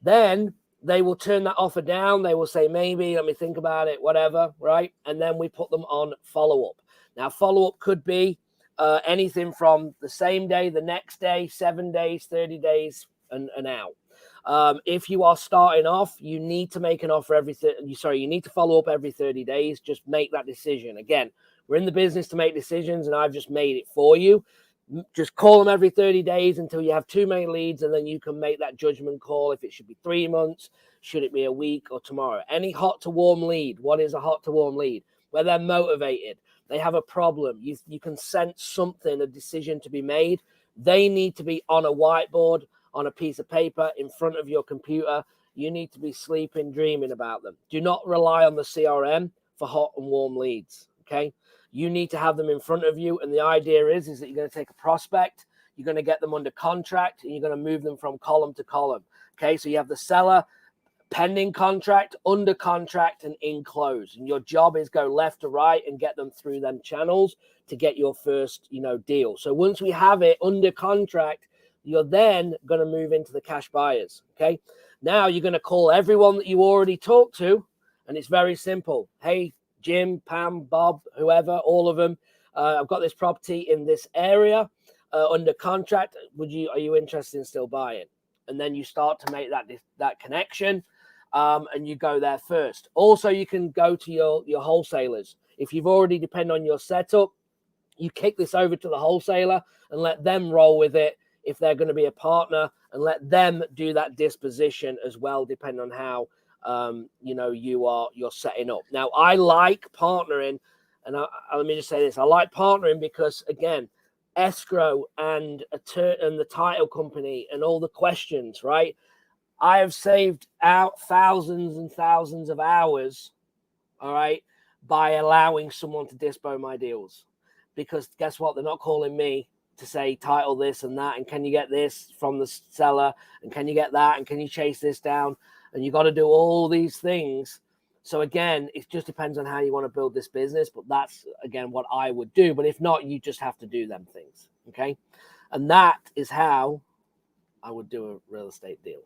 Then they will turn that offer down. They will say, maybe, let me think about it, whatever. Right. And then we put them on follow up. Now, follow up could be anything from the same day, the next day, 7 days, 30 days, and out. If you are starting off, you need to make an offer you need to follow up every 30 days. Just make that decision. Again, we're in the business to make decisions, and I've just made it for you. Just call them every 30 days until you have too many leads, and then you can make that judgment call if it should be 3 months, should it be a week or tomorrow. Any hot to warm lead. What is a hot to warm lead? Where they're motivated. They have a problem. You can sense something, a decision to be made. They need to be on a whiteboard, on a piece of paper, in front of your computer. You need to be sleeping, dreaming about them. Do not rely on the CRM for hot and warm leads, okay? You need to have them in front of you. And the idea is that you're going to take a prospect, you're going to get them under contract, and you're going to move them from column to column, okay? So you have the seller, pending contract, under contract, and in close. And your job is go left to right and get them through them channels to get your first, deal. So once we have it under contract, you're then going to move into the cash buyers. Okay. Now you're going to call everyone that you already talked to. And it's very simple. Hey, Jim, Pam, Bob, whoever, all of them. I've got this property in this area under contract. Are you interested in still buying? And then you start to make that connection. And you go there first. Also, you can go to your wholesalers. If you've already depend on your setup, you kick this over to the wholesaler and let them roll with it if they're going to be a partner, and let them do that disposition as well, depending on how you're setting up. Now, I like partnering, and let me just say this: I like partnering because, again, escrow and the title company and all the questions, right? I have saved out thousands and thousands of hours, all right, by allowing someone to dispo my deals. Because guess what? They're not calling me to say title this and that, and can you get this from the seller, and can you get that, and can you chase this down, and you got to do all these things. So again, it just depends on how you want to build this business, but that's again what I would do. But if not, you just have to do them things, okay? And that is how I would do a real estate deal.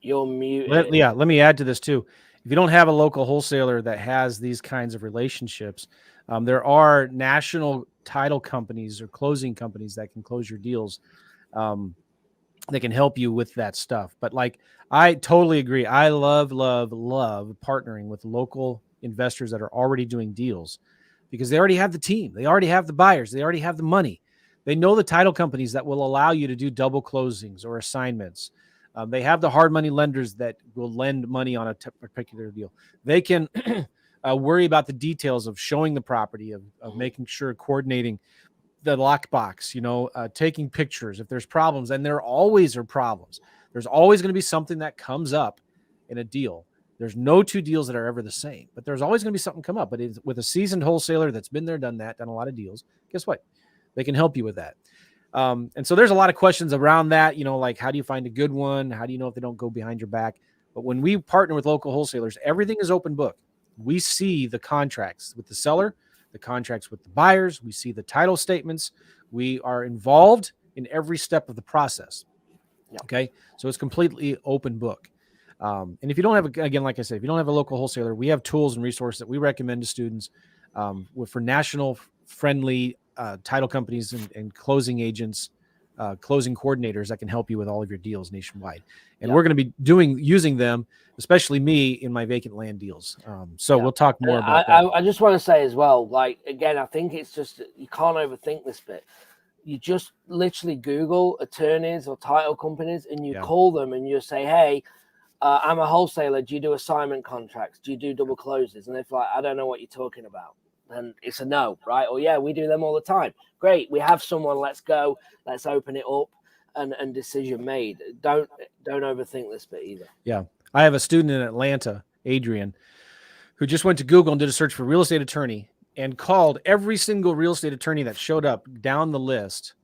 You're muted. Let me add to this too. If you don't have a local wholesaler that has these kinds of relationships, there are national title companies or closing companies that can close your deals. They can help you with that stuff. But like, I totally agree. I love partnering with local investors that are already doing deals because they already have the team. They already have the buyers. They already have the money. They know the title companies that will allow you to do double closings or assignments. They have the hard money lenders that will lend money on a particular deal. They can worry about the details of showing the property, of making sure, coordinating the lockbox, taking pictures if there's problems. And there always are problems. There's always going to be something that comes up in a deal. There's no two deals that are ever the same, but there's always going to be something come up. But with a seasoned wholesaler that's been there, done that, done a lot of deals, guess what? They can help you with that. And so there's a lot of questions around that, like how do you find a good one? How do you know if they don't go behind your back? But when we partner with local wholesalers, everything is open book. We see the contracts with the seller, the contracts with the buyers. We see the title statements. We are involved in every step of the process. Okay. So it's completely open book. And if you don't have, again, like I said, if you don't have a local wholesaler, we have tools and resources that we recommend to students for national friendly title companies and closing agents, closing coordinators that can help you with all of your deals nationwide. And we're going to be using them, especially me, in my vacant land deals. We'll talk more about that. I just want to say as well, like, again, I think it's just, you can't overthink this bit. You just literally Google attorneys or title companies and you call them and you say, hey, I'm a wholesaler. Do you do assignment contracts? Do you do double closes? And if like, I don't know what you're talking about, then it's a no, right? Or yeah, we do them all the time. Great. We have someone, let's go, let's open it up and decision made. Don't overthink this bit either. Yeah. I have a student in Atlanta, Adrian, who just went to Google and did a search for real estate attorney and called every single real estate attorney that showed up down the list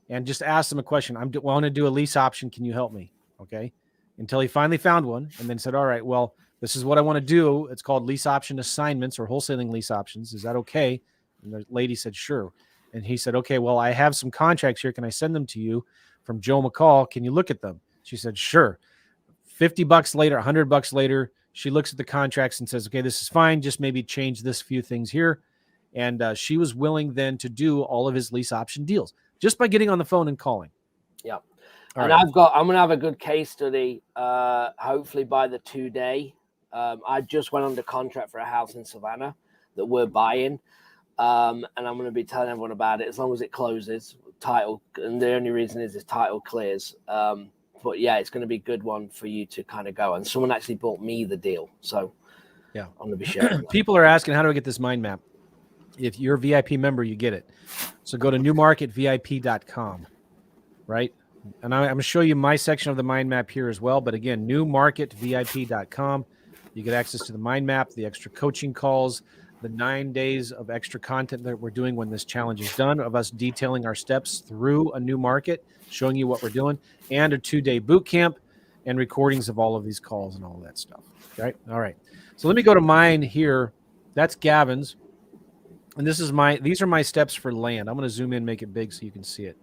and just asked them a question. I want to do a lease option. Can you help me? Okay. Until he finally found one and then said, all right, well, this is what I want to do. It's called lease option assignments or wholesaling lease options. Is that okay? And the lady said, sure. And he said, okay, well, I have some contracts here. Can I send them to you from Joe McCall? Can you look at them? She said, sure. $50 later, $100 later, she looks at the contracts and says, okay, this is fine. Just maybe change this few things here. And she was willing then to do all of his lease option deals just by getting on the phone and calling. Yeah. And I'm going to have a good case study, hopefully by the 2-day. I just went under contract for a house in Savannah that we're buying. And I'm going to be telling everyone about it as long as it closes, title. And the only reason is title clears. But yeah, it's going to be a good one for you to kind of go. And someone actually bought me the deal. So yeah, I'm going to be sharing that. People are asking, how do I get this mind map? If you're a VIP member, you get it. So go to newmarketvip.com, right? And I'm going to show you my section of the mind map here as well. But again, newmarketvip.com. You get access to the mind map, the extra coaching calls, the 9 days of extra content that we're doing when this challenge is done, of us detailing our steps through a new market, showing you what we're doing, and a 2-day boot camp and recordings of all of these calls and all of that stuff. Right? All right. So let me go to mine here. That's Gavin's. And these are my steps for land. I'm going to zoom in, make it big so you can see it.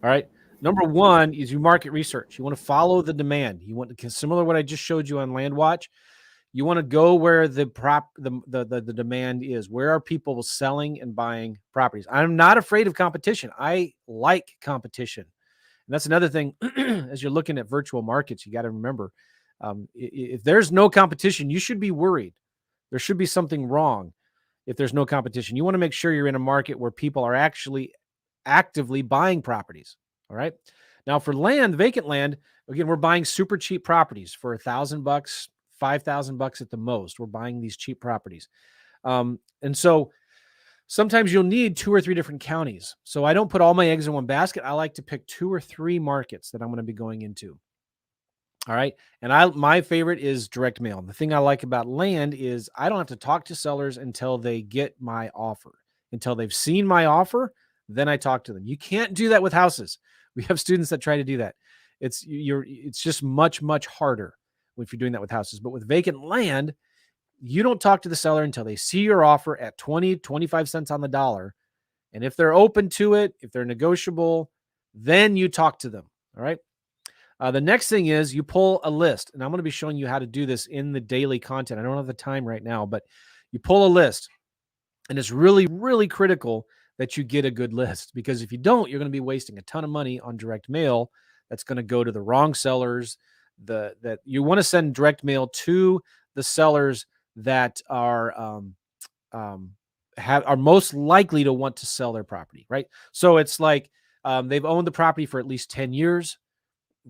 All right. Number one is your market research. You want to follow the demand. You want to, similar to what I just showed you on LandWatch. You want to go where the demand is. Where are people selling and buying properties? I'm not afraid of competition. I like competition. And that's another thing, as you're looking at virtual markets, you got to remember, if there's no competition, you should be worried. There should be something wrong if there's no competition. You want to make sure you're in a market where people are actually actively buying properties. All right. Now for land, vacant land, again, we're buying super cheap properties for $1,000, $5,000 at the most. We're buying these cheap properties. And so sometimes you'll need 2 or 3 different counties. So I don't put all my eggs in one basket. I like to pick 2 or 3 markets that I'm going to be going into. All right. And my favorite is direct mail. The thing I like about land is I don't have to talk to sellers until they get my offer, until they've seen my offer. Then I talk to them. You can't do that with houses. We have students that try to do that. It's just much, much harder if you're doing that with houses. But with vacant land, you don't talk to the seller until they see your offer at 20, 25 cents on the dollar. And if they're open to it, if they're negotiable, then you talk to them. All right. The next thing is you pull a list, and I'm going to be showing you how to do this in the daily content. I don't have the time right now, but you pull a list, and it's really, really critical that you get a good list, because if you don't, you're going to be wasting a ton of money on direct mail. That's going to go to the wrong sellers. That you want to send direct mail to the sellers that are most likely to want to sell their property, right? So it's like they've owned the property for at least 10 years.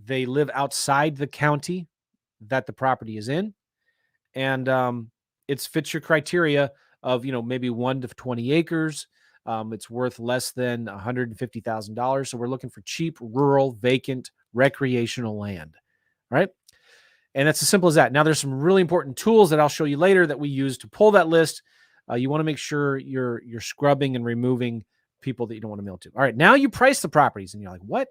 They live outside the county that the property is in, and it fits your criteria of maybe 1 to 20 acres. It's worth less than $150,000. So we're looking for cheap, rural, vacant, recreational land, right? And it's as simple as that. Now, there's some really important tools that I'll show you later that we use to pull that list. You want to make sure you're scrubbing and removing people that you don't want to mail to. All right, now you price the properties, and you're like, what?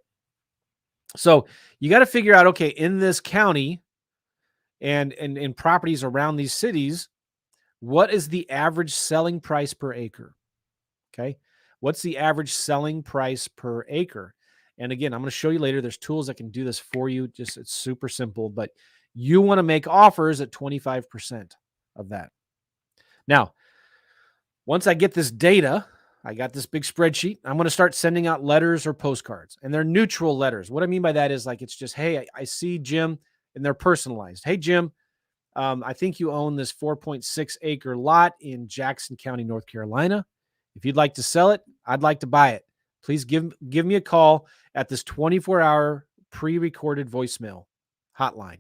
So you got to figure out, okay, in this county and in properties around these cities, what is the average selling price per acre? Okay. What's the average selling price per acre? And again, I'm going to show you later. There's tools that can do this for you. It's super simple, but you want to make offers at 25% of that. Now, once I get this data, I got this big spreadsheet. I'm going to start sending out letters or postcards, and they're neutral letters. What I mean by that is like, it's just, hey, I see Jim, and they're personalized. Hey, Jim, I think you own this 4.6 acre lot in Jackson County, North Carolina. If you'd like to sell it, I'd like to buy it. Please give me a call at this 24-hour pre-recorded voicemail hotline.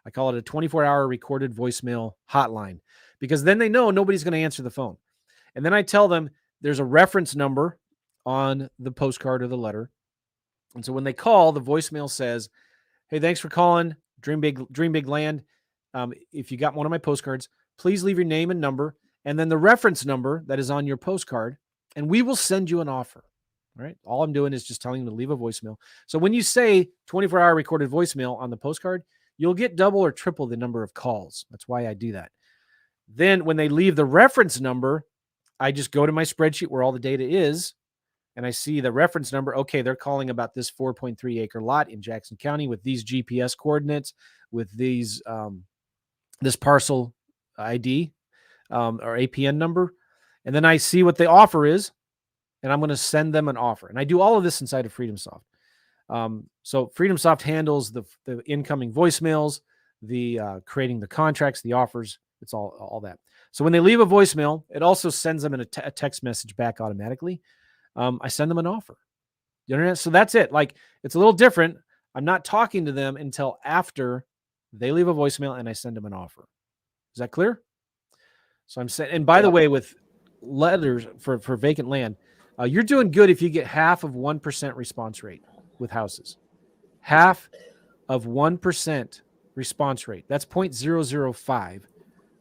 I call it a 24-hour recorded voicemail hotline, because then they know nobody's going to answer the phone. And then I tell them there's a reference number on the postcard or the letter. And so when they call, the voicemail says, hey, thanks for calling Dream Big Land. If you got one of my postcards, please leave your name and number, and then the reference number that is on your postcard, and we will send you an offer. All right. All I'm doing is just telling them to leave a voicemail. So when you say 24-hour recorded voicemail on the postcard, you'll get double or triple the number of calls. That's why I do that. Then when they leave the reference number, I just go to my spreadsheet where all the data is, and I see the reference number. Okay, they're calling about this 4.3 acre lot in Jackson County with these GPS coordinates, with these this parcel ID or APN number. And then I see what the offer is, and I'm going to send them an offer. And I do all of this inside of FreedomSoft. So FreedomSoft handles the incoming voicemails, the creating the contracts, the offers. It's all that. So when they leave a voicemail, it also sends them a text message back automatically. I send them an offer. You understand? So that's it. Like, it's a little different. I'm not talking to them until after they leave a voicemail and I send them an offer. Is that clear? So I'm saying, and by the way, with letters for vacant land, you're doing good if you get half of 1% response rate with houses. Half of 1% response rate. That's 0.005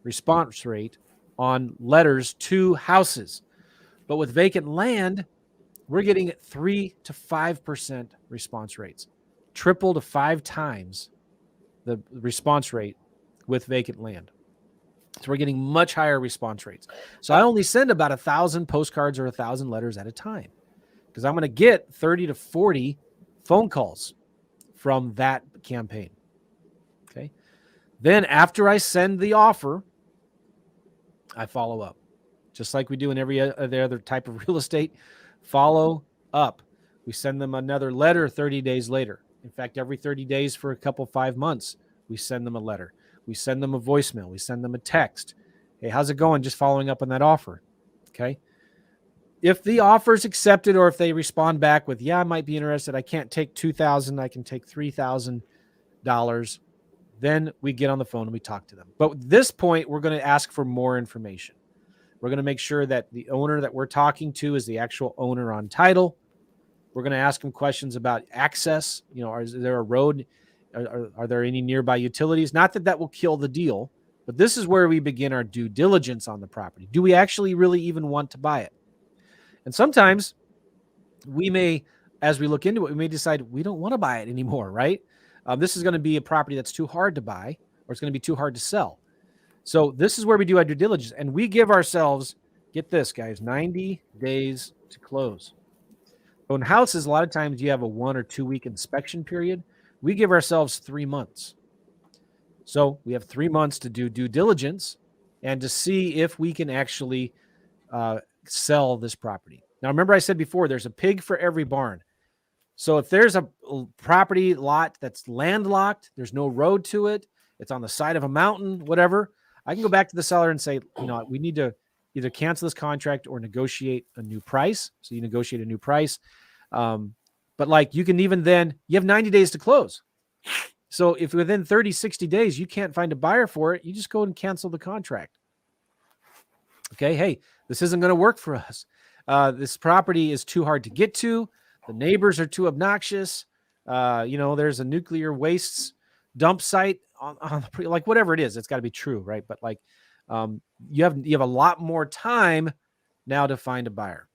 response rate on letters to houses. But with vacant land, we're getting 3 to 5% response rates, triple to 5 times the response rate with vacant land. So we're getting much higher response rates. So I only send about 1,000 postcards or 1,000 letters at a time, because I'm going to get 30 to 40 phone calls from that campaign. Okay. Then after I send the offer, I follow up, just like we do in every other type of real estate. Follow up. We send them another letter 30 days later. In fact, every 30 days for a couple, 5 months, we send them a letter. We send them a voicemail. We send them a text. Hey, how's it going? Just following up on that offer. Okay. If the offer is accepted, or if they respond back with, yeah, I might be interested, I can't take $2,000, I can take $3,000, then we get on the phone and we talk to them. But at this point, we're going to ask for more information. We're going to make sure that the owner that we're talking to is the actual owner on title. We're going to ask them questions about access. Is there a road Are there any nearby utilities? Not that will kill the deal, but this is where we begin our due diligence on the property. Do we actually really even want to buy it? And sometimes we may, as we look into it, we may decide we don't want to buy it anymore, right? This is going to be a property that's too hard to buy, or it's going to be too hard to sell. So this is where we do our due diligence, and we give ourselves, get this, guys, 90 days to close. So in houses, a lot of times you have a 1 or 2 week inspection period. We give ourselves 3 months. So we have 3 months to do due diligence and to see if we can actually sell this property. Now, remember I said before, there's a pig for every barn. So if there's a property lot that's landlocked, there's no road to it, it's on the side of a mountain, whatever, I can go back to the seller and say, we need to either cancel this contract or negotiate a new price. So you negotiate a new price. But like you can even then, you have 90 days to close. So if within 30, 60 days, you can't find a buyer for it, you just go and cancel the contract. Okay. Hey, this isn't going to work for us. This property is too hard to get to. The neighbors are too obnoxious. There's a nuclear wastes dump site on like whatever it is, it's got to be true. Right. But like, you have a lot more time now to find a buyer.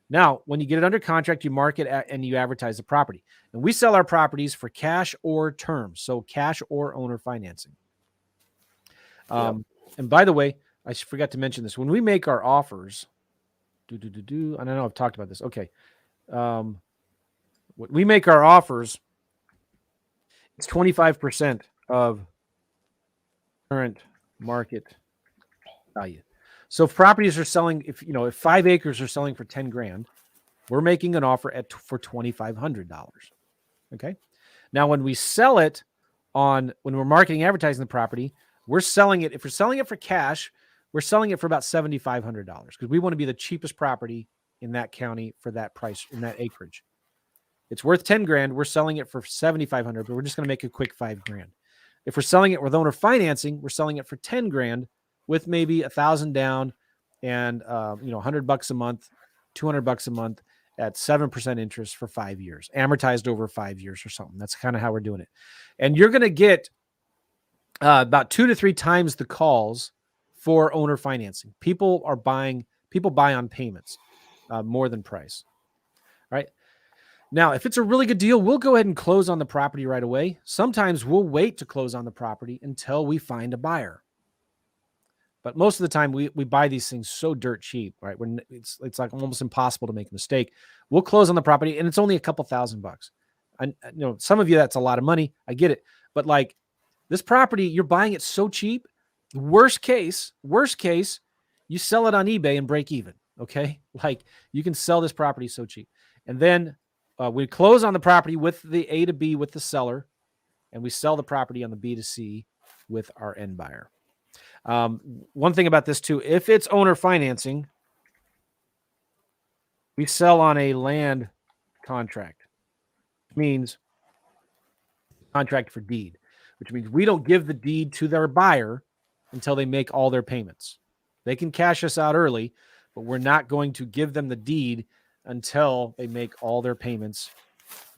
Now, when you get it under contract, you market and you advertise the property. And we sell our properties for cash or terms, so cash or owner financing. And by the way, I forgot to mention this. When we make our offers, I don't know, I've talked about this. Okay. When we make our offers, it's 25% of current market value. So if properties are selling, if 5 acres are selling for 10 grand, we're making an offer for $2,500. Okay. Now, when we sell it when we're marketing, advertising the property, we're selling it. If we're selling it for cash, we're selling it for about $7,500 because we want to be the cheapest property in that county for that price in that acreage. It's worth 10 grand. We're selling it for 7,500, but we're just going to make a quick 5 grand. If we're selling it with owner financing, we're selling it for 10 grand with maybe 1,000 down and, $100 a month, $200 a month at 7% interest for 5 years, amortized over 5 years or something. That's kind of how we're doing it. And you're going to get about 2 to 3 times the calls for owner financing. People buy on payments more than price. Right. Now, if it's a really good deal, we'll go ahead and close on the property right away. Sometimes we'll wait to close on the property until we find a buyer. But most of the time we buy these things so dirt cheap, right? When it's like almost impossible to make a mistake. We'll close on the property and it's only a couple $1,000. And some of you, that's a lot of money. I get it. But like this property, you're buying it so cheap. Worst case, you sell it on eBay and break even. Okay. Like you can sell this property so cheap. And then we close on the property with the A to B with the seller, and we sell the property on the B to C with our end buyer. One thing about this too, if it's owner financing, we sell on a land contract, which means contract for deed, which means we don't give the deed to their buyer until they make all their payments. They can cash us out early, but we're not going to give them the deed until they make all their payments.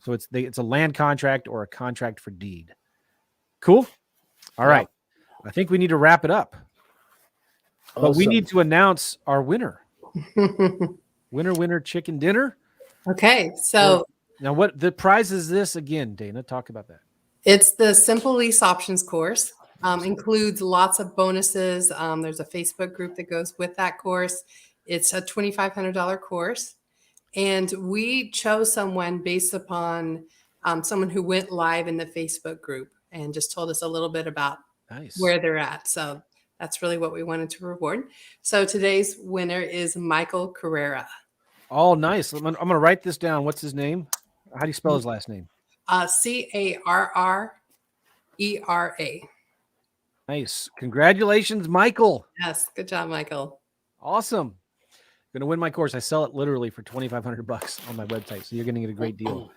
So it's a land contract or a contract for deed. Cool. All right. I think we need to wrap it up. But we need to announce our winner. Winner, chicken dinner. Okay. So now what the prize is this again, Dana? Talk about that. It's the Simple Lease Options course. Includes lots of bonuses. There's a Facebook group that goes with that course. It's a $2,500 course. And we chose someone based upon someone who went live in the Facebook group and just told us a little bit about where they're at. So that's really what we wanted to reward. So today's winner is Michael Carrera. Oh, nice. I'm going to write this down. What's his name? How do you spell his last name? Carrera. Nice. Congratulations, Michael. Yes. Good job, Michael. Awesome. Going to win my course. I sell it literally for $2,500 on my website. So you're going to get a great deal.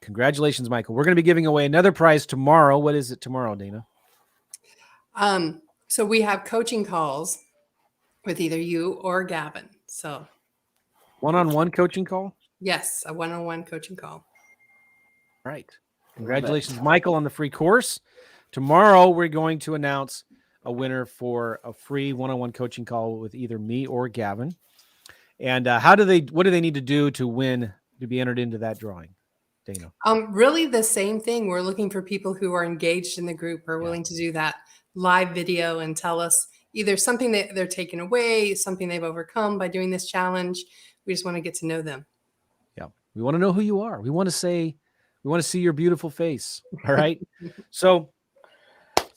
Congratulations, Michael. We're going to be giving away another prize tomorrow. What is it tomorrow, Dana? So we have coaching calls with either you or Gavin. So one-on-one coaching call? Yes. A one-on-one coaching call. Right. Congratulations, Michael, on the free course. Tomorrow, we're going to announce a winner for a free one-on-one coaching call with either me or Gavin. And what do they need to do to win, to be entered into that drawing, Dana? Really the same thing. We're looking for people who are engaged in the group, are willing to do that live video and tell us either something that they're taking away, something they've overcome by doing this challenge. We just want to get to know them. Yeah. We want to know who you are. We want to see your beautiful face. All right. So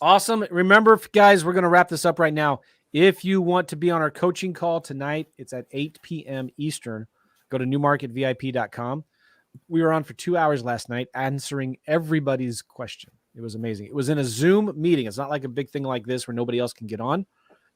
awesome. Remember, guys, we're going to wrap this up right now. If you want to be on our coaching call tonight, it's at 8 p.m. Eastern. Go to newmarketvip.com. We were on for 2 hours last night answering everybody's question. It was amazing. It was in a Zoom meeting. It's not like a big thing like this where nobody else can get on.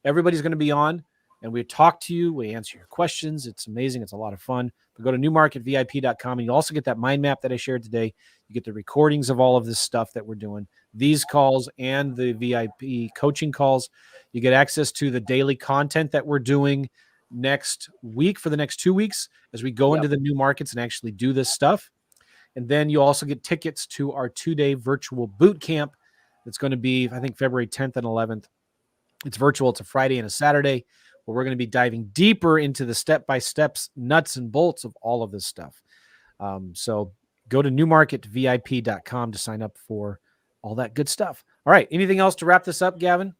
Everybody's going to be on, and we talk to you. We answer your questions. It's amazing. It's a lot of fun. But go to newmarketvip.com, and you also get that mind map that I shared today. You get the recordings of all of this stuff that we're doing, these calls and the VIP coaching calls. You get access to the daily content that we're doing next week for the next 2 weeks as we go into the new markets and actually do this stuff. And then you also get tickets to our 2-day virtual boot camp. That's going to be, I think, February 10th and 11th. It's virtual. It's a Friday and a Saturday where we're going to be diving deeper into the step-by-steps, nuts and bolts of all of this stuff. So go to newmarketvip.com to sign up for all that good stuff. All right. Anything else to wrap this up, Gavin?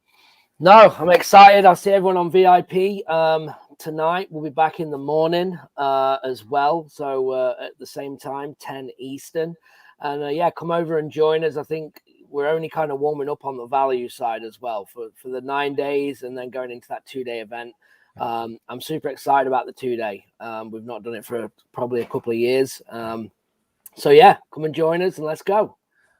No, I'm excited. I'll see everyone on VIP tonight. We'll be back in the morning as well. So at the same time, 10 Eastern. And come over and join us. I think we're only kind of warming up on the value side as well for the 9 days and then going into that 2-day event. I'm super excited about the 2-day. We've not done it for probably a couple of years. Come and join us and let's go.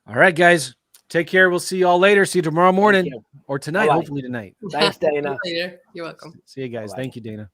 All right, guys. Take care. We'll see you all later. See you tomorrow morning or tonight. Bye-bye. Hopefully tonight. Thanks, Dana. Later. You're welcome. See you guys. Bye-bye. Thank you, Dana.